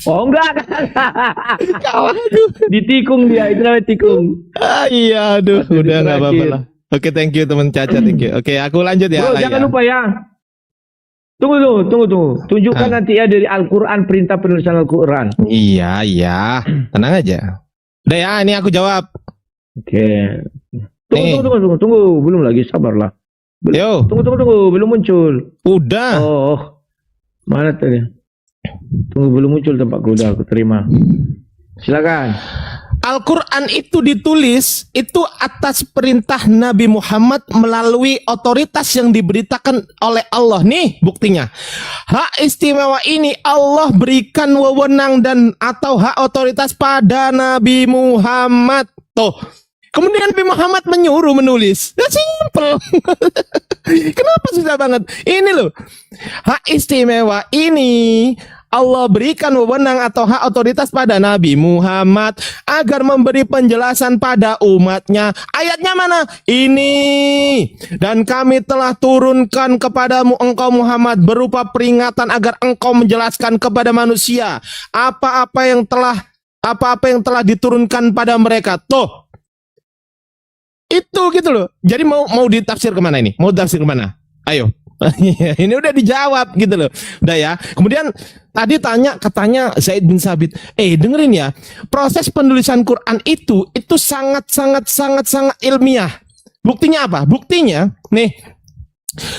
Oh enggak. Ditikung dia, itu namanya tikung. Iya, aduh, udah nggak apa-apa lah. Oke, thank you teman Caca, thank you. Oke, aku lanjut ya. Bro, jangan lupa ya. Tunggu. Tunjukkan nanti ya dari Al-Quran, perintah penulisan Al-Quran. Iya. Tenang aja. Udah ya, ini aku jawab. Oke. Tunggu. Belum lagi, sabarlah. Yo. Tunggu, belum muncul. Udah. Oh, mana tadi? Tunggu, belum muncul tempatku, udah aku terima. Silakan. Al-Quran itu ditulis itu atas perintah Nabi Muhammad melalui otoritas yang diberitakan oleh Allah. Nih buktinya. Hak istimewa ini Allah berikan wewenang dan atau hak otoritas pada Nabi Muhammad. Tuh. Kemudian Nabi Muhammad menyuruh menulis. Ya simple. Kenapa susah banget? Ini loh. Hak istimewa ini Allah berikan wewenang atau hak otoritas pada Nabi Muhammad agar memberi penjelasan pada umatnya. Ayatnya mana? Ini. Dan kami telah turunkan kepadamu engkau Muhammad berupa peringatan agar engkau menjelaskan kepada manusia apa-apa yang telah diturunkan pada mereka. Tuh. Itu gitu loh. Jadi mau ditafsir kemana ini? Mau tafsir kemana? Ayo. Ini udah dijawab gitu loh. Udah ya. Kemudian tadi katanya Zaid bin Sabit. Dengerin ya. Proses penulisan Quran itu sangat ilmiah. Buktinya apa? Buktinya nih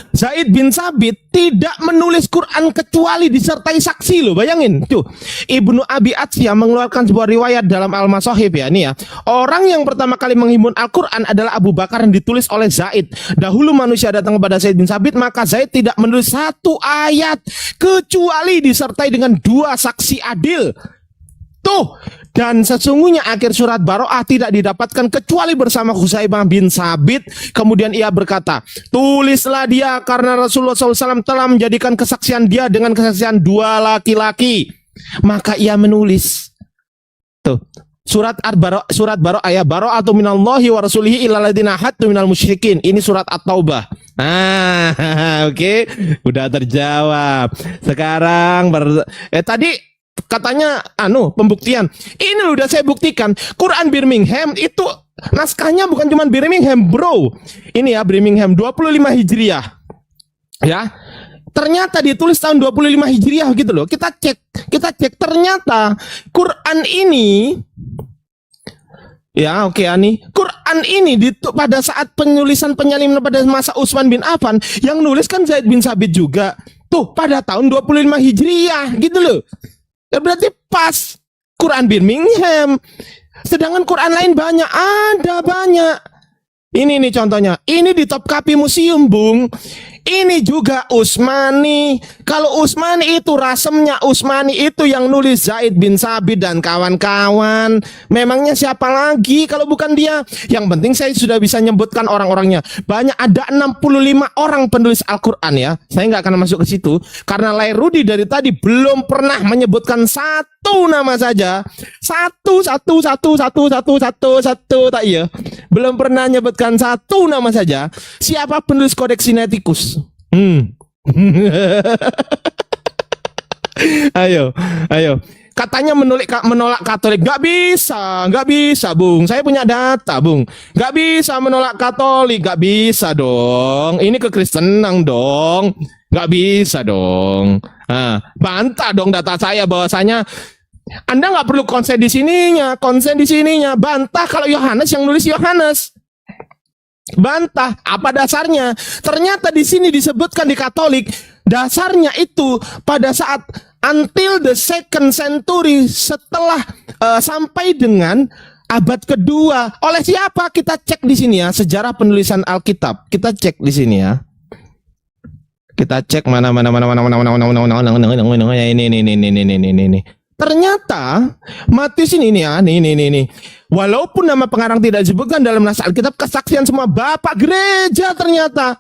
Zaid bin Sabit tidak menulis Quran kecuali disertai saksi loh, bayangin tuh. Ibnu Abi Atsya mengeluarkan sebuah riwayat dalam Al-Masahif ya, nih ya. Orang yang pertama kali menghimpun Al-Quran adalah Abu Bakar yang ditulis oleh Zaid. Dahulu manusia datang kepada Zaid bin Sabit, maka Zaid tidak menulis satu ayat kecuali disertai dengan dua saksi adil. Tuh, dan sesungguhnya akhir surat Baroah tidak didapatkan kecuali bersama Husaibah bin Sabit. Kemudian ia berkata, tulislah dia karena Rasulullah SAW telah menjadikan kesaksian dia dengan kesaksian dua laki-laki. Maka ia menulis. Tuh, surat Baroah ya, Baro'atu minallahi wa rasulihi ilal ladzina haddu minal musyrikin. Ini surat At-Taubah. Oke, udah terjawab. Sekarang tadi katanya pembuktian. Ini udah saya buktikan. Quran Birmingham itu naskahnya bukan cuma Birmingham, bro. Ini ya Birmingham 25 Hijriah. Ya. Ternyata ditulis tahun 25 Hijriah gitu loh. Kita cek ternyata Quran ini ya, oke Ani. Quran ini pada saat penulisan penyaliman pada masa Utsman bin Affan, yang nulis kan Zaid bin Sabit juga. Tuh, pada tahun 25 Hijriah gitu loh. Ya berarti pas Quran Birmingham. Sedangkan Quran lain banyak, ada banyak. Ini nih contohnya. Ini di Topkapi Museum, Bung. Ini juga Utsmani. Kalau Utsmani itu rasemnya Utsmani itu yang nulis Zaid bin Sabit dan kawan-kawan. Memangnya siapa lagi kalau bukan dia? Yang penting saya sudah bisa nyebutkan orang-orangnya. Banyak, ada 65 orang penulis Al-Quran ya. Saya nggak akan masuk ke situ karena Lairudi dari tadi belum pernah menyebutkan satu nama saja. Satu tak iya. Belum pernah menyebutkan satu nama saja. Siapa penulis Kodeks Sinaiticus? Ayo. Katanya menolak Katolik. Gak bisa, Bung. Saya punya data, Bung. Gak bisa menolak Katolik, gak bisa dong. Ini kekristenan dong. Gak bisa dong. Bantah dong data saya bahwasanya Anda nggak perlu konsen di sininya. Bantah kalau Yohanes yang nulis Yohanes. Bantah, apa dasarnya? Ternyata di sini disebutkan di Katolik, dasarnya itu pada saat until the second century, setelah sampai dengan abad kedua. Oleh siapa? Kita cek di sini ya, sejarah penulisan Alkitab. Kita cek di sini ya. Kita cek mana ini. Ternyata Matius ini ya, nih. Walaupun nama pengarang tidak disebutkan dalam naskah Alkitab, kesaksian semua Bapak Gereja ternyata.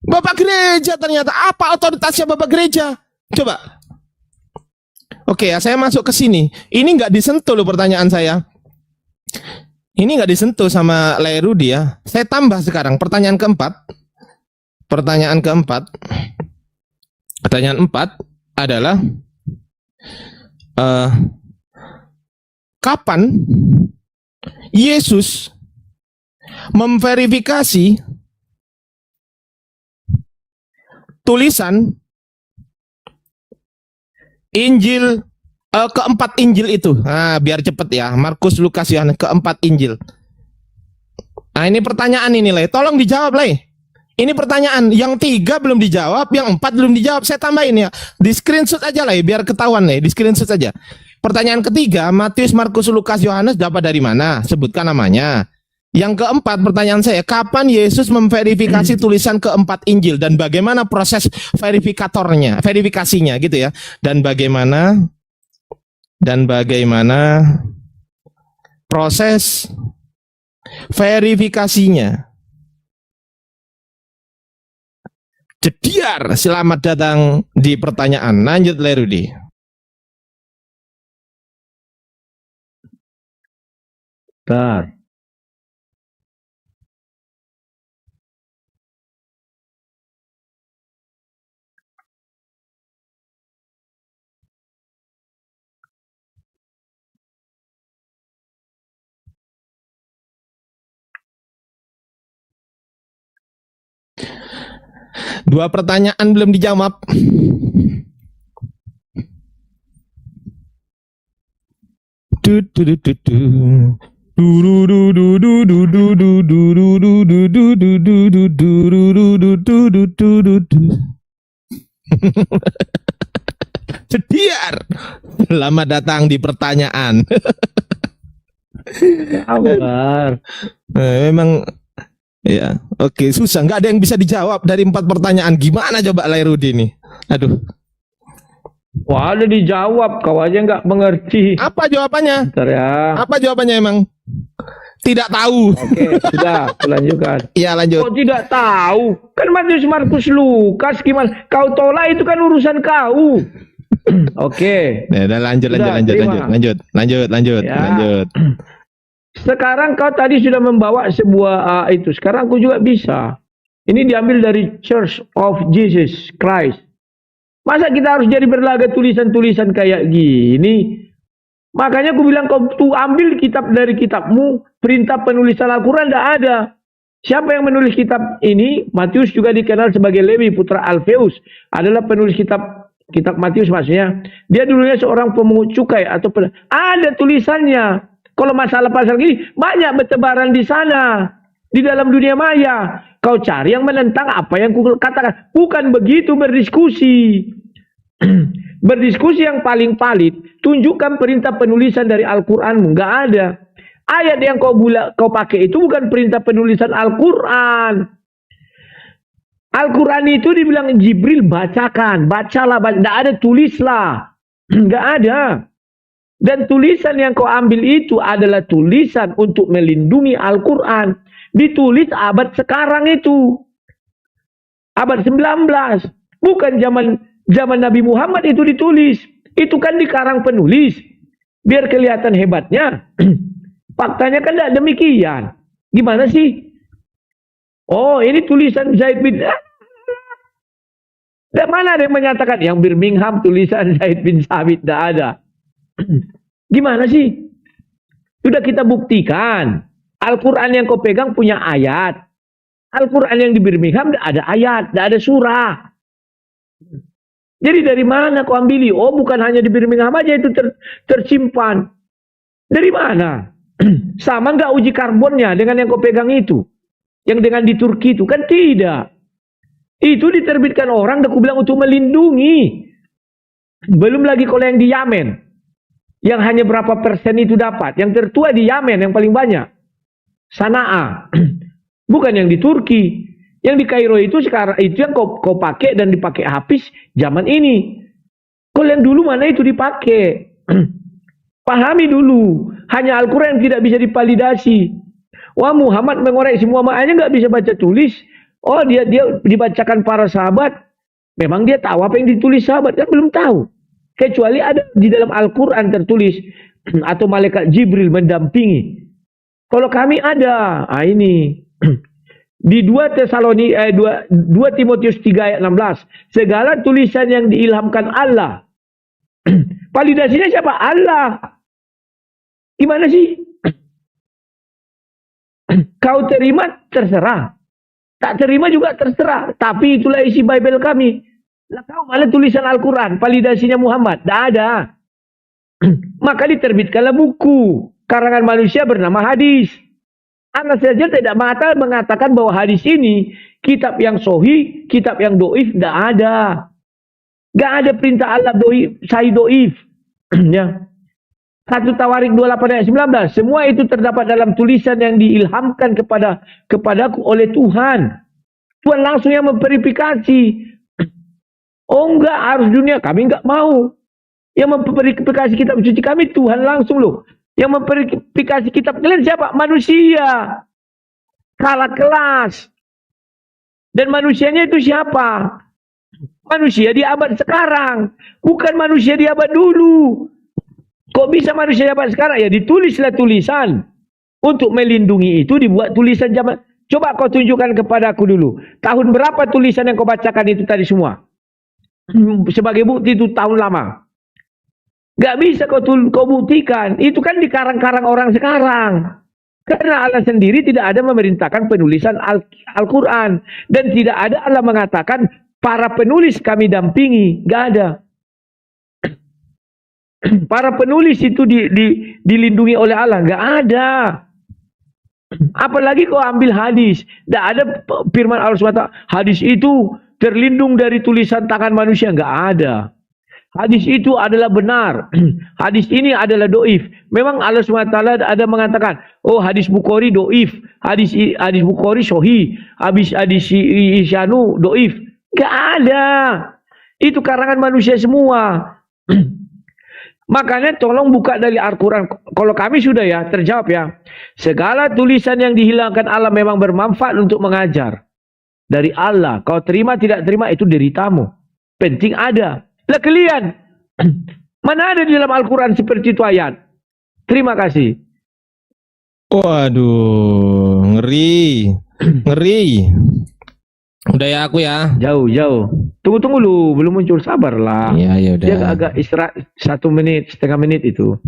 Bapak Gereja ternyata. Apa otoritasnya Bapak Gereja? Coba. Oke ya, saya masuk ke sini. Ini nggak disentuh loh pertanyaan saya. Ini nggak disentuh sama Lairudi ya. Saya tambah sekarang pertanyaan keempat. Pertanyaan keempat adalah kapan Yesus memverifikasi tulisan Injil keempat Injil itu? Biar cepet ya, Markus, Lukas, Yohanes, keempat Injil. Ini pertanyaan ini, Le. Tolong dijawab, Le. Ini pertanyaan, yang 3 belum dijawab, yang 4 belum dijawab. Saya tambahin ya, di screenshot aja lah ya, biar ketahuan nih, di screenshot aja. Pertanyaan ketiga, Matius, Markus, Lukas, Yohanes dapat dari mana? Sebutkan namanya. Yang keempat, pertanyaan saya, kapan Yesus memverifikasi tulisan keempat Injil dan bagaimana proses verifikasinya gitu ya? Dan bagaimana proses verifikasinya? Jediar, selamat datang di pertanyaan. Lanjut, Lairudi. Bentar. Dua pertanyaan belum dijawab. Cediar. Selamat datang di pertanyaan. Sabar. Memang ya, oke, susah. Nggak ada yang bisa dijawab dari 4 pertanyaan. Gimana coba Lairudi nih? Aduh. Wah, ada dijawab, kau aja nggak mengerti. Apa jawabannya? Bentar ya. Apa jawabannya emang? Tidak tahu. Oke, sudah, aku lanjutkan. Iya, lanjut. Kau tidak tahu? Kan Matius, Markus, Lukas, gimana? Kau tolak itu kan urusan kau. Oke. Ya, udah lanjut. Sudah, terima. Ya. Lanjut. Sekarang kau tadi sudah membawa sebuah itu. Sekarang aku juga bisa. Ini diambil dari Church of Jesus Christ. Masa kita harus jadi berlaga tulisan-tulisan kayak gini? Makanya aku bilang kau tuh ambil kitab dari kitabmu, perintah penulisan Al-Quran tidak ada. Siapa yang menulis kitab ini? Matius juga dikenal sebagai Lewi, putra Alfeus. Adalah penulis kitab Matius maksudnya. Dia dulunya seorang pemungut cukai atau ada tulisannya. Kalau masalah pasal gini banyak bertebaran di sana, di dalam dunia maya. Kau cari yang menentang apa yang ku katakan. Bukan begitu berdiskusi. Berdiskusi yang paling valid, tunjukkan perintah penulisan dari Al-Quranmu. Nggak ada. Ayat yang kau pakai itu bukan perintah penulisan Al-Quran. Al-Quran itu dibilang Jibril bacakan, bacalah, nggak ada, tulislah. Nggak ada. Dan tulisan yang kau ambil itu adalah tulisan untuk melindungi Al-Quran. Ditulis abad sekarang itu. Abad 19. Bukan zaman Nabi Muhammad itu ditulis. Itu kan dikarang penulis. Biar kelihatan hebatnya. Faktanya kan tidak demikian. Gimana sih? Oh, ini tulisan Zaid bin... Dan mana ada yang menyatakan yang Birmingham tulisan Zaid bin Sabit? Tidak ada. Gimana sih? Sudah kita buktikan. Al-Quran yang kau pegang punya ayat. Al-Quran yang di Birmingham ada ayat, tidak ada surah. Jadi dari mana kau ambil? Oh, bukan hanya di Birmingham aja itu tersimpan. Dari mana? Sama nggak uji karbonnya dengan yang kau pegang itu? Yang dengan di Turki itu? Kan tidak. Itu diterbitkan orang, aku bilang untuk melindungi. Belum lagi kalau yang di Yamen. Yang hanya berapa persen itu dapat. Yang tertua di Yamen yang paling banyak. Sana'a. Bukan yang di Turki. Yang di Kairo itu sekarang itu yang kau pakai dan dipakai habis zaman ini. Kalau yang dulu mana itu dipakai? Pahami dulu. Hanya Al-Quran yang tidak bisa dipalidasi. Wah, Muhammad mengoreksi Muhammadnya nggak bisa baca tulis. Oh, dia dibacakan para sahabat. Memang dia tahu apa yang ditulis sahabat, kan belum tahu. Kecuali ada di dalam Al-Quran tertulis atau malaikat Jibril mendampingi. Kalau kami ada, ini di 2 Timotius 3 ayat 16, segala tulisan yang diilhamkan Allah. Validasinya siapa? Allah. Gimana sih? Kau terima terserah. Tak terima juga terserah. Tapi itulah isi Bible kami. Lah kau malah tulisan Al-Quran, validasinya Muhammad. Tidak ada. Maka diterbitkanlah buku karangan manusia bernama hadis. Anak saja tidak mengatakan bahwa hadis ini kitab yang sahih, kitab yang doif, tidak ada. Tidak ada perintah Allah doif, sahih doif. Ya. 1 Tawarik 28 ayat 19. Semua itu terdapat dalam tulisan yang diilhamkan kepadaku oleh Tuhan. Tuhan langsung yang memverifikasi. Oh enggak, harus dunia. Kami enggak mau. Yang memverifikasi kitab suci kami Tuhan langsung loh. Yang memverifikasi kitab kalian siapa? Manusia. Kalah kelas. Dan manusianya itu siapa? Manusia di abad sekarang. Bukan manusia di abad dulu. Kok bisa manusia di abad sekarang? Ya ditulislah tulisan. Untuk melindungi itu dibuat tulisan zaman. Coba kau tunjukkan kepada aku dulu. Tahun berapa tulisan yang kau bacakan itu tadi semua? Sebagai bukti itu tahun lama. Gak bisa kau buktikan. Itu kan di karang-karang orang sekarang. Karena Allah sendiri tidak ada memerintahkan penulisan Al-Quran. Dan tidak ada Allah mengatakan para penulis kami dampingi. Gak ada. para penulis itu dilindungi oleh Allah? Nggak ada. Apalagi kau ambil hadis. Nggak ada firman Allah SWT. Hadis itu terlindung dari tulisan tangan manusia. Nggak ada. Hadis itu adalah benar. Hadis ini adalah doif. Memang Allah SWT ada mengatakan, oh hadis Bukhari doif, hadis Bukhari sahih, hadis Isyanu doif. Gak ada. Itu karangan manusia semua. Makanya tolong buka dari Al-Quran. Kalau kami sudah ya, terjawab ya. Segala tulisan yang dihilangkan Allah memang bermanfaat untuk mengajar. Dari Allah. Kau terima tidak terima itu deritamu. Penting ada. Lah kalian, mana ada di dalam Al-Quran seperti itu ayat? Terima kasih. Waduh, ngeri, ngeri. Udah ya aku ya. Jauh. Tunggu lu, belum muncul, sabarlah. Iya, ya udah. Dia agak istirahat 1 menit, setengah menit itu.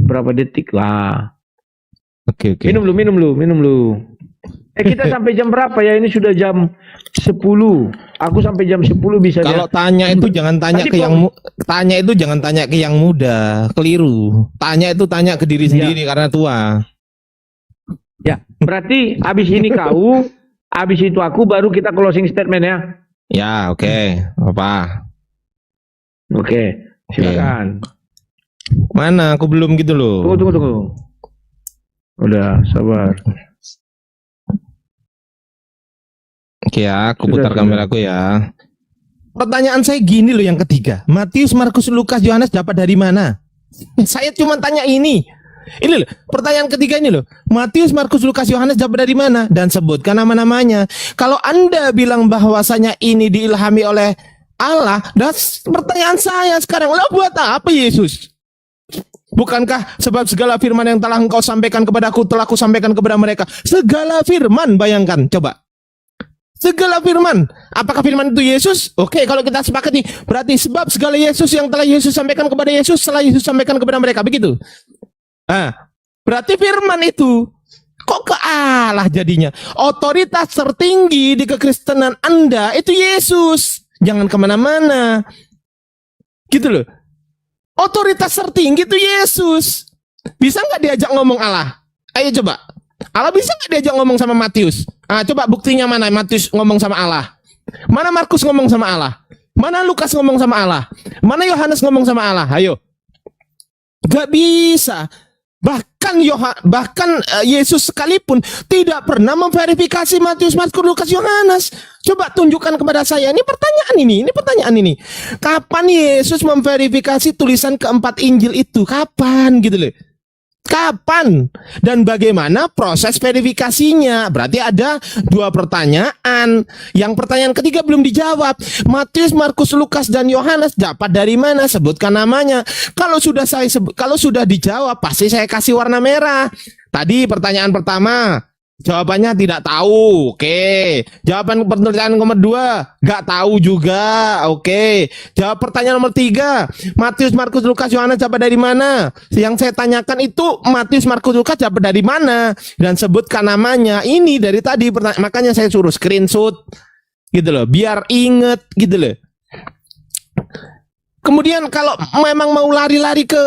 Berapa detik lah. Oke. Minum lu. Kita sampai jam berapa ya? Ini sudah jam 10. Aku sampai jam 10 bisa. Kalau tanya itu jangan tanya ke jangan tanya ke yang muda, keliru. Tanya ke diri sendiri karena tua. Ya, berarti habis ini kau, habis itu aku, baru kita closing statement ya. Ya, oke. Apa? Oke, silakan. Mana? Aku belum gitu loh. Tunggu. Udah, sabar. Oke ya, aku putar kameraku ya. Pertanyaan saya gini loh yang ketiga. Matius, Markus, Lukas, Yohanes dapat dari mana? Saya cuma tanya ini. Ini loh, pertanyaan ketiga ini loh. Matius, Markus, Lukas, Yohanes dapat dari mana? Dan sebutkan nama-namanya. Kalau Anda bilang bahwasanya ini diilhami oleh Allah, dan pertanyaan saya sekarang, lo buat apa Yesus? Bukankah sebab segala firman yang telah engkau sampaikan kepadaku telah aku sampaikan kepada mereka? Segala firman, bayangkan, coba. Segala firman. Apakah firman itu Yesus? Oke, kalau kita sepakati, berarti sebab segala Yesus yang telah Yesus sampaikan kepada Yesus, setelah Yesus sampaikan kepada mereka, begitu. Berarti firman itu kok ke Allah jadinya. Otoritas tertinggi di kekristenan Anda itu Yesus. Jangan kemana-mana. Gitu loh. Otoritas tertinggi itu Yesus. Bisa nggak diajak ngomong Allah? Ayo coba. Allah bisa nggak diajak ngomong sama Matius? Coba buktinya mana Matius ngomong sama Allah? Mana Markus ngomong sama Allah? Mana Lukas ngomong sama Allah? Mana Yohanes ngomong sama Allah? Ayo. Gak bisa. Bahkan Yesus sekalipun tidak pernah memverifikasi Matius, Markus, Lukas, Yohanes. Coba tunjukkan kepada saya. Ini pertanyaan ini. Kapan Yesus memverifikasi tulisan keempat Injil itu? Kapan gitu loh? Kapan dan bagaimana proses verifikasinya? Berarti ada 2 pertanyaan. Yang pertanyaan ketiga belum dijawab. Matius, Markus, Lukas, dan Yohanes dapat dari mana? Sebutkan namanya. Kalau sudah dijawab, pasti saya kasih warna merah. Tadi pertanyaan pertama, jawabannya tidak tahu. Oke. Jawaban pertanyaan nomor 2, nggak tahu juga. Oke. Jawab pertanyaan nomor 3, Matius, Markus, Lukas, Yohanes dapat dari mana? Yang saya tanyakan itu Matius, Markus, Lukas dapat dari mana? Dan sebutkan namanya. Ini dari tadi makanya saya suruh screenshot gitu loh, biar inget gitu loh. Kemudian kalau memang mau lari-lari ke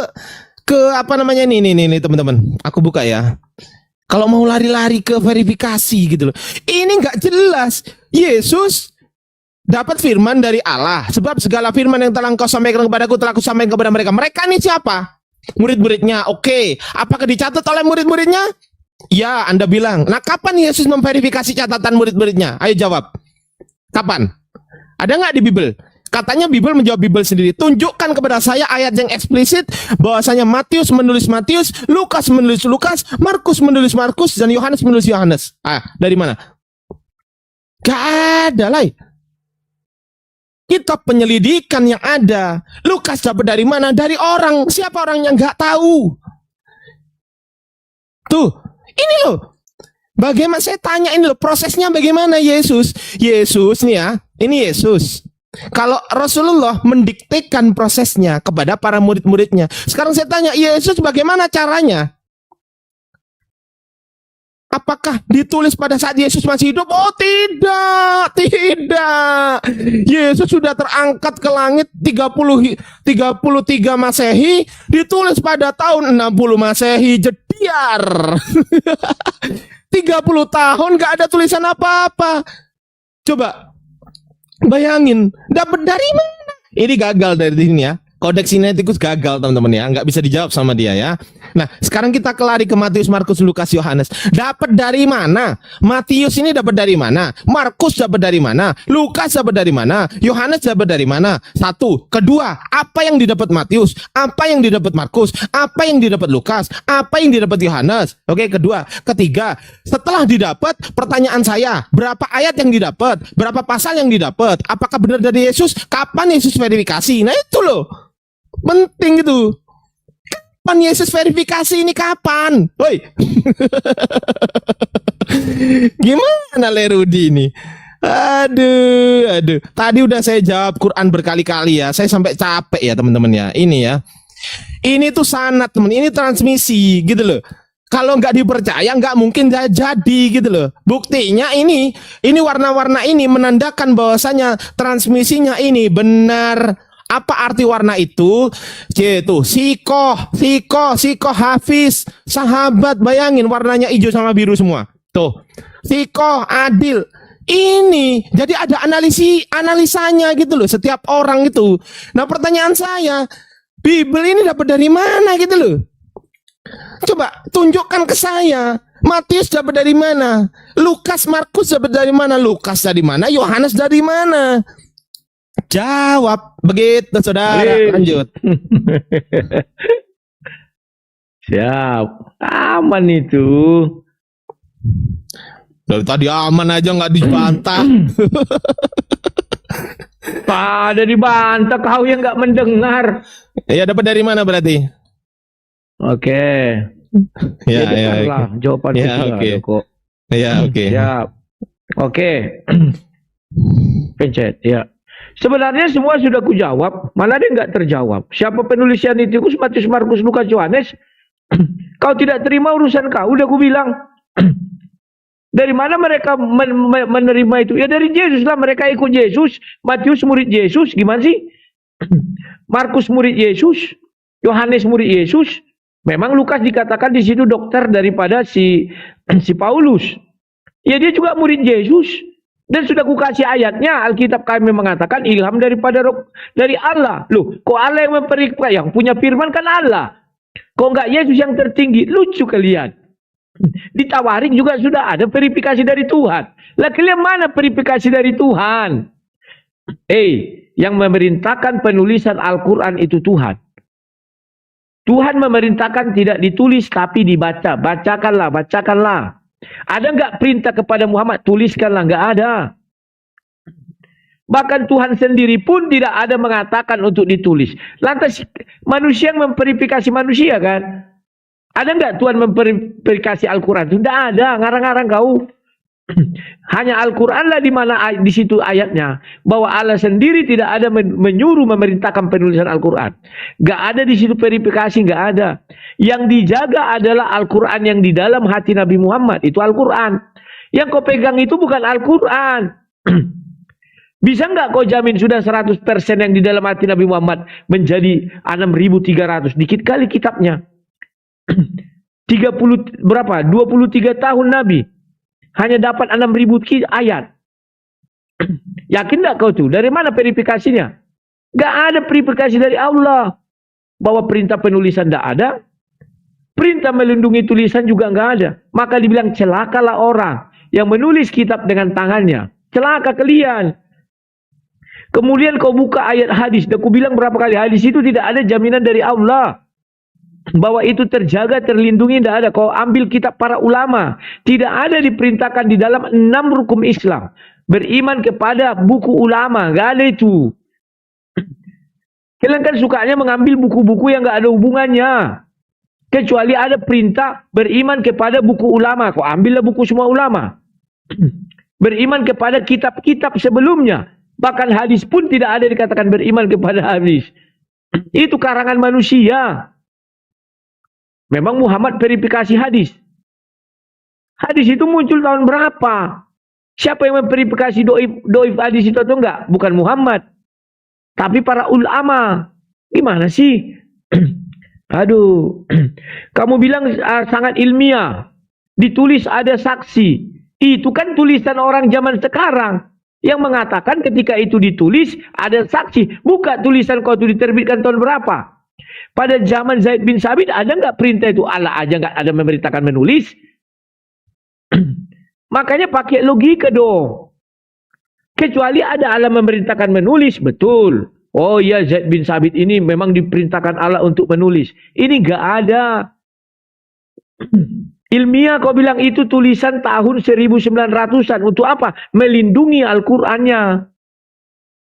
apa namanya ini teman-teman. Aku buka ya. Kalau mau lari-lari ke verifikasi gitu loh. Ini nggak jelas. Yesus dapat firman dari Allah. Sebab segala firman yang telah engkau sampaikan kepadaku telah aku sampaikan kepada mereka. Mereka ini siapa? Murid-muridnya. Oke. Apakah dicatat oleh murid-muridnya? Ya, Anda bilang. Nah, kapan Yesus memverifikasi catatan murid-muridnya? Ayo jawab. Kapan? Ada nggak di Bible? Katanya Bible menjawab Bible sendiri. Tunjukkan kepada saya ayat yang eksplisit bahwasanya Matius menulis Matius, Lukas menulis Lukas, Markus menulis Markus, dan Yohanes menulis Yohanes. Dari mana? Gak ada lah. Kitab penyelidikan yang ada. Lukas dapat dari mana? Dari orang. Siapa orangnya? Gak tahu. Tuh, ini loh. Bagaimana saya tanya ini loh, prosesnya bagaimana Yesus? Yesus nih ya, ini Yesus. Kalau Rasulullah mendiktekan prosesnya kepada para murid-muridnya. Sekarang saya tanya, Yesus bagaimana caranya? Apakah ditulis pada saat Yesus masih hidup? Oh tidak, tidak. Yesus sudah terangkat ke langit 33 Masehi, ditulis pada tahun 60 Masehi, jediar. 30 tahun gak ada tulisan apa-apa. Coba bayangin, dapat dari mana? Ini gagal dari sini ya. Kodeks Sinaiticus gagal teman-teman ya, nggak bisa dijawab sama dia ya. Nah, sekarang kita kelari ke Matius, Markus, Lukas, Yohanes. Dapat dari mana? Matius ini dapat dari mana? Markus dapat dari mana? Lukas dapat dari mana? Yohanes dapat dari mana? Satu. Kedua, apa yang didapat Matius? Apa yang didapat Markus? Apa yang didapat Lukas? Apa yang didapat Yohanes? Oke, kedua. Ketiga, setelah didapat, pertanyaan saya, berapa ayat yang didapat? Berapa pasal yang didapat? Apakah benar dari Yesus? Kapan Yesus verifikasi? Nah, itu loh. Penting itu. Kapan Yesus verifikasi ini kapan? Woi. Gimana Lerudi ini? Aduh. Tadi udah saya jawab Quran berkali-kali ya. Saya sampai capek ya teman-teman ya. Ini ya. Ini tuh sanad teman. Ini transmisi gitu loh. Kalau nggak dipercaya nggak mungkin jadi gitu loh. Buktinya ini warna-warna ini menandakan bahwasanya transmisinya ini benar. Apa arti warna itu? Yaitu sikoh, hafiz, sahabat. Bayangin warnanya hijau sama biru semua. Tuh, sikoh, adil. Ini jadi ada analisanya gitu loh setiap orang itu. Nah pertanyaan saya, Bible ini dapat dari mana gitu loh? Coba tunjukkan ke saya. Matius dapat dari mana? Lukas, Markus dapat dari mana? Lukas dari mana? Yohanes dari mana? Jawab. Begitu saudara. Lanjut. Siap. Aman itu. Dari tadi aman aja nggak dibantah. Pada dibantah kau yang nggak mendengar. Ya dapat dari mana berarti? Oke. Ya, jawaban ya, oke. Ya, oke. Siap. Oke. Pencet, ya. Sebenarnya semua sudah kujawab, mana ada yang nggak terjawab. Siapa penulis Sinaiticus, Matius, Markus, Lukas, Yohanes? Kau tidak terima urusan kau, udah ku bilang. Dari mana mereka menerima itu? Ya dari Yesus lah, mereka ikut Yesus. Matius murid Yesus, gimana sih? Markus murid Yesus, Yohanes murid Yesus. Memang Lukas dikatakan di situ dokter daripada si Paulus. Ya dia juga murid Yesus. Dan sudah kukasih ayatnya, Alkitab kami mengatakan ilham dari Allah. Loh, kok Allah yang memperiksa? Yang punya firman kan Allah. Kok enggak Yesus yang tertinggi? Lucu kalian. Ditawarin juga sudah ada verifikasi dari Tuhan. Lah kalian mana verifikasi dari Tuhan? Yang memerintahkan penulisan Al-Quran itu Tuhan. Tuhan memerintahkan tidak ditulis tapi dibaca. Bacakanlah. Ada nggak perintah kepada Muhammad? Tuliskanlah, nggak ada. Bahkan Tuhan sendiri pun tidak ada mengatakan untuk ditulis. Lantas manusia yang memverifikasi manusia kan? Ada nggak Tuhan memverifikasi Al-Quran? Tidak ada, ngarang-ngarang kau. Hanya Al-Quran lah di mana di situ ayatnya bahwa Allah sendiri tidak ada menyuruh memerintahkan penulisan Al-Quran. Gak ada di situ verifikasi, gak ada. Yang dijaga adalah Al-Quran yang di dalam hati Nabi Muhammad, itu Al-Quran. Yang kau pegang itu bukan Al-Quran. Bisa nggak kau jamin sudah 100% yang di dalam hati Nabi Muhammad menjadi 6.300? Dikit kali kitabnya. 23 tahun Nabi. Hanya dapat 6.000 ayat. Yakin tak kau tuh? Dari mana verifikasinya? Gak ada verifikasi dari Allah. Bahwa perintah penulisan tidak ada. Perintah melindungi tulisan juga gak ada. Maka dibilang celakalah orang yang menulis kitab dengan tangannya. Celaka kalian. Kemudian kau buka ayat hadis. Dan aku bilang berapa kali. Hadis itu tidak ada jaminan dari Allah. Bahwa itu terjaga, terlindungi, tidak ada. Kau ambil kitab para ulama. Tidak ada diperintahkan di dalam 6 rukun Islam. Beriman kepada buku ulama. Tidak ada itu. Kalian kan sukanya mengambil buku-buku yang tidak ada hubungannya. Kecuali ada perintah beriman kepada buku ulama. Kau ambillah buku semua ulama. Beriman kepada kitab-kitab sebelumnya. Bahkan hadis pun tidak ada dikatakan beriman kepada hadis. Itu karangan manusia. Memang Muhammad verifikasi hadis. Hadis itu muncul tahun berapa? Siapa yang memverifikasi doif hadis itu atau enggak? Bukan Muhammad, tapi para ulama. Gimana sih? Aduh, kamu bilang sangat ilmiah. Ditulis ada saksi. Itu kan tulisan orang zaman sekarang yang mengatakan ketika itu ditulis ada saksi. Buka tulisan kau itu diterbitkan tahun berapa? Pada zaman Zaid bin Sabit ada nggak perintah itu? Allah aja nggak ada memerintahkan menulis. Makanya pakai logika dong. Kecuali ada Allah memerintahkan menulis, betul. Oh iya, Zaid bin Sabit ini memang diperintahkan Allah untuk menulis. Ini nggak ada. Ilmiah kau bilang itu tulisan tahun 1900-an. Untuk apa? Melindungi Al-Qur'annya.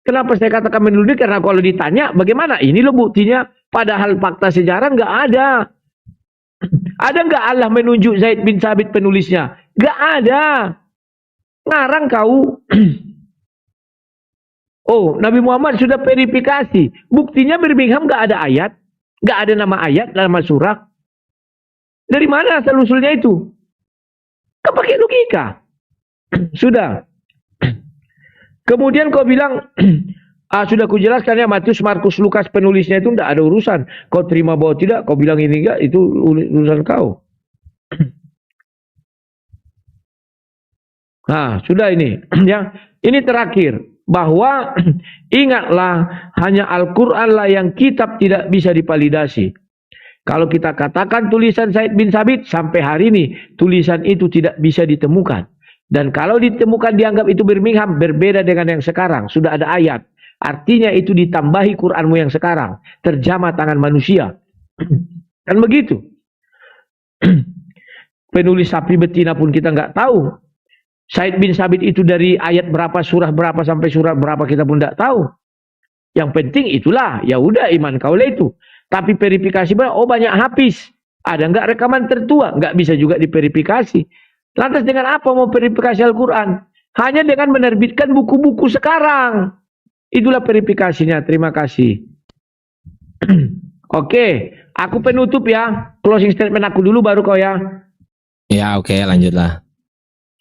Kenapa saya katakan melindungi? Karena kalau ditanya bagaimana? Ini loh buktinya. Padahal fakta sejarah nggak ada. Ada nggak Allah menunjuk Zaid bin Sabit penulisnya? Nggak ada. Ngarang kau. Oh, Nabi Muhammad sudah verifikasi. Buktinya Birmingham nggak ada ayat. Nggak ada nama ayat, nama surah. Dari mana asal-usulnya itu? Kau pakai logika. Sudah. Kemudian kau bilang, sudah kujelaskan ya, Matius, Markus, Lukas penulisnya itu tidak ada urusan. Kau terima bahwa tidak, kau bilang ini enggak, itu urusan kau. Nah, sudah ini. Ya, ini terakhir. Bahwa ingatlah, hanya Al-Quran lah yang kitab tidak bisa dipalidasi. Kalau kita katakan tulisan Zaid bin Sabit, sampai hari ini tulisan itu tidak bisa ditemukan. Dan kalau ditemukan dianggap itu Birmingham, berbeda dengan yang sekarang. Sudah ada ayat. Artinya itu ditambahi Quranmu yang sekarang. Terjamah tangan manusia. Kan begitu. Penulis sapi betina pun kita nggak tahu. Zaid bin Sabit itu dari ayat berapa, surah berapa sampai surah berapa kita pun tidak tahu. Yang penting itulah, ya udah iman kaulah itu. Tapi verifikasi banyak habis. Ada nggak rekaman tertua? Nggak bisa juga diverifikasi. Lantas dengan apa mau verifikasi Al-Quran? Hanya dengan menerbitkan buku-buku sekarang. Itulah verifikasinya. Terima kasih. Oke, aku penutup ya. Closing statement aku dulu baru kau ya. Ya, oke, lanjutlah.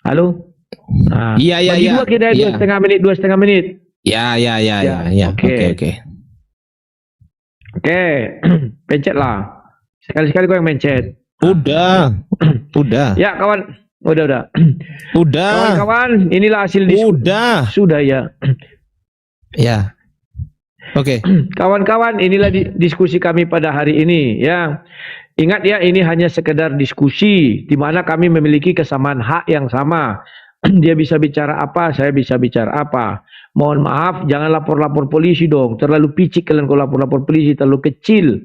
Halo? Nah, Iya. dua kita 2,5 menit. Ya. Oke. Oke, pencet lah. Sekali-sekali kau yang mencet. Udah. Ya kawan, udah. Udah. Kawan-kawan, inilah hasil diskusi. Sudah ya. Ya. Oke. Kawan-kawan, inilah diskusi kami pada hari ini ya. Ingat ya, ini hanya sekedar diskusi di mana kami memiliki kesamaan hak yang sama. Dia bisa bicara apa, saya bisa bicara apa. Mohon maaf, jangan lapor-lapor polisi dong. Terlalu picik kalian kalau lapor-lapor polisi, terlalu kecil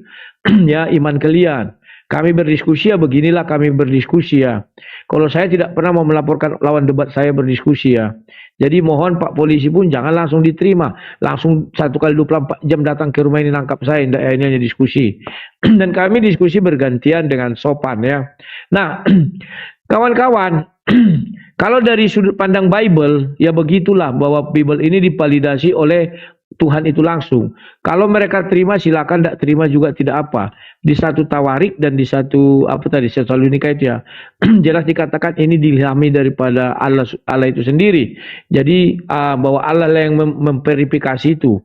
ya iman kalian. Kami berdiskusi ya, beginilah kami berdiskusi ya. Kalau saya tidak pernah mau melaporkan lawan debat saya berdiskusi ya. Jadi mohon Pak Polisi pun jangan langsung diterima. Langsung 1 kali 24 jam datang ke rumah ini nangkap saya. Ini hanya diskusi. Dan kami diskusi bergantian dengan sopan ya. Nah, kawan-kawan, kalau dari sudut pandang Bible, ya begitulah bahwa Bible ini dipalidasi oleh Tuhan itu langsung. Kalau mereka terima silakan, tidak terima juga tidak apa. Di satu Tawarik dan di satu Tesalonika itu ya, jelas dikatakan ini diilhami daripada Allah itu sendiri. Jadi bahwa Allah lah yang memverifikasi itu,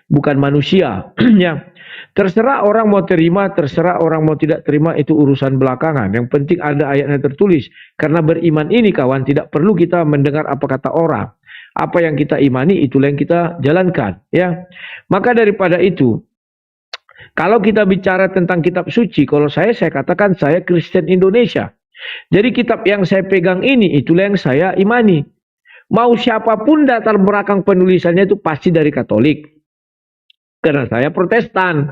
bukan manusia. Ya, terserah orang mau terima, terserah orang mau tidak terima, itu urusan belakangan. Yang penting ada ayatnya tertulis. Karena beriman ini kawan, tidak perlu kita mendengar apa kata orang. Apa yang kita imani itulah yang kita jalankan ya. Maka daripada itu, kalau kita bicara tentang kitab suci, kalau saya katakan saya Kristen Indonesia. Jadi kitab yang saya pegang ini itulah yang saya imani. Mau siapapun latar belakang penulisannya itu pasti dari Katolik. Karena saya Protestan.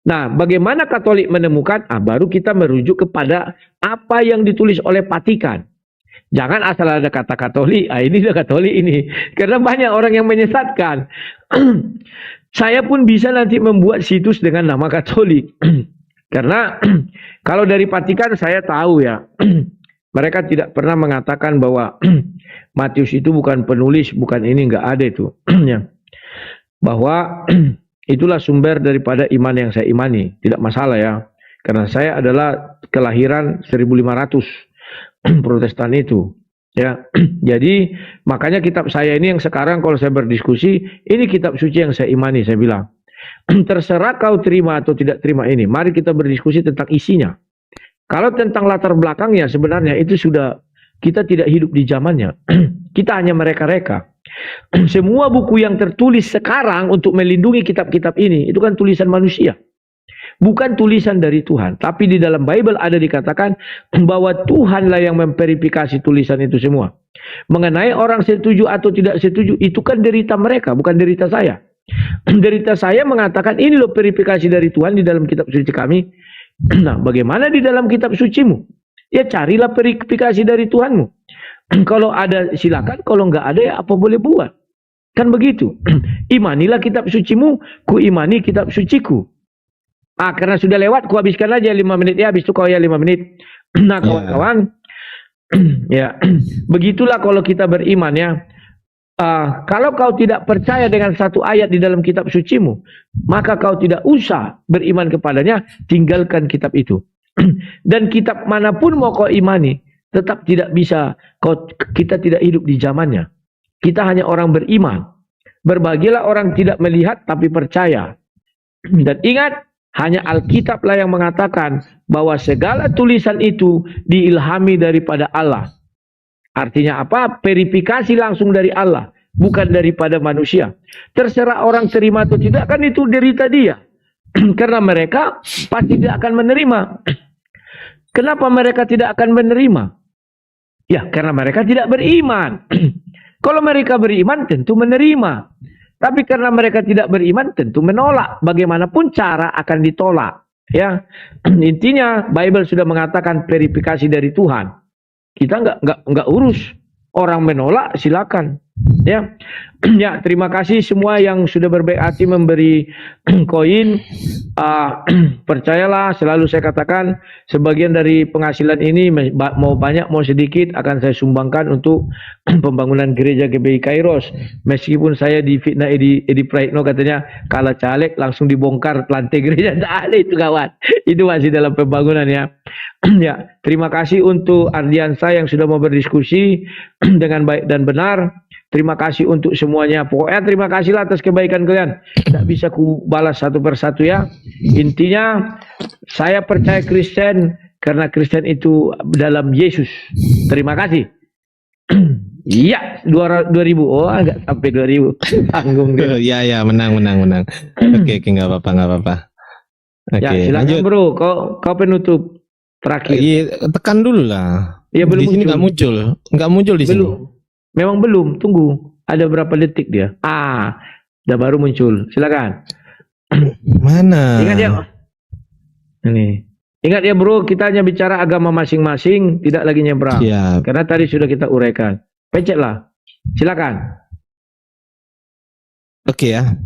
Nah, bagaimana Katolik menemukan? Baru kita merujuk kepada apa yang ditulis oleh Vatikan. Jangan asal ada kata Katolik, ini udah Katolik ini. Karena banyak orang yang menyesatkan. Saya pun bisa nanti membuat situs dengan nama Katolik. Karena kalau dari Vatikan saya tahu ya. Mereka tidak pernah mengatakan bahwa Matius itu bukan penulis, bukan ini, nggak ada itu. Bahwa itulah sumber daripada iman yang saya imani. Tidak masalah ya. Karena saya adalah kelahiran 1500. Protestan itu. Ya, jadi makanya kitab saya ini yang sekarang kalau saya berdiskusi, ini kitab suci yang saya imani, saya bilang. Terserah kau terima atau tidak terima ini. Mari kita berdiskusi tentang isinya. Kalau tentang latar belakangnya sebenarnya itu sudah kita tidak hidup di zamannya. Kita hanya mereka-reka. Semua buku yang tertulis sekarang untuk melindungi kitab-kitab ini itu kan tulisan manusia. Bukan tulisan dari Tuhan. Tapi di dalam Bible ada dikatakan bahwa Tuhanlah yang memverifikasi tulisan itu semua. Mengenai orang setuju atau tidak setuju, itu kan derita mereka, bukan derita saya. Derita saya mengatakan ini loh verifikasi dari Tuhan di dalam kitab suci kami. Nah, bagaimana di dalam kitab sucimu? Ya carilah verifikasi dari Tuhanmu. Kalau ada silakan, kalau nggak ada ya apa boleh buat. Kan begitu. Imanilah kitab sucimu, ku imani kitab suciku. Karena sudah lewat, ku habiskan aja 5 menit ya, habis itu kau ya 5 menit. Nah, kawan-kawan, ya, begitulah kalau kita beriman ya. Kalau kau tidak percaya dengan satu ayat di dalam kitab sucimu, maka kau tidak usah beriman kepadanya, tinggalkan kitab itu. Dan kitab manapun mau kau imani, tetap tidak bisa, kita tidak hidup di zamannya. Kita hanya orang beriman. Berbahagialah orang tidak melihat tapi percaya. Dan ingat, hanya Alkitablah yang mengatakan bahwa segala tulisan itu diilhami daripada Allah. Artinya apa? Verifikasi langsung dari Allah, bukan daripada manusia. Terserah orang terima atau tidak, kan itu derita dia. Karena mereka pasti tidak akan menerima. Kenapa mereka tidak akan menerima? Ya, karena mereka tidak beriman. Kalau mereka beriman, tentu menerima. Tapi karena mereka tidak beriman, tentu menolak. Bagaimanapun cara akan ditolak. Ya, intinya Bible sudah mengatakan verifikasi dari Tuhan. Kita nggak urus. Orang menolak, silakan. Ya, ya, terima kasih semua yang sudah berbaik hati memberi koin. Percayalah, selalu saya katakan, sebagian dari penghasilan ini mau banyak mau sedikit akan saya sumbangkan untuk pembangunan gereja GBI Kairos. Meskipun saya difitnah Edi Praitno katanya kalah caleg langsung dibongkar lantai gereja, tak ada itu kawan. Itu masih dalam pembangunan ya. Ya, terima kasih untuk Ardiansa yang sudah mau berdiskusi dengan baik dan benar. Terima kasih untuk semuanya. Pokoknya terima kasihlah atas kebaikan kalian. Tidak bisa ku balas satu persatu ya. Intinya saya percaya Kristen karena Kristen itu dalam Yesus. Terima kasih. Iya, 2000. Oh, agak sampai 2000. Tanggung dia. Ya, menang. Oke, nggak apa-apa. Oke, Ya, silakan lanjut. bro. Kau penutup terakhir. Iya, tekan dulu lah. Ya, belum di sini nggak muncul di sini. Belum. Memang belum. Tunggu. Ada berapa detik dia? Udah baru muncul. Silakan. Mana? Ingat ya. Ini. Ingat ya bro, kita hanya bicara agama masing-masing, tidak lagi nyebrang. Siap. Karena tadi sudah kita uraikan. Pencetlah. Silakan. Oke ya.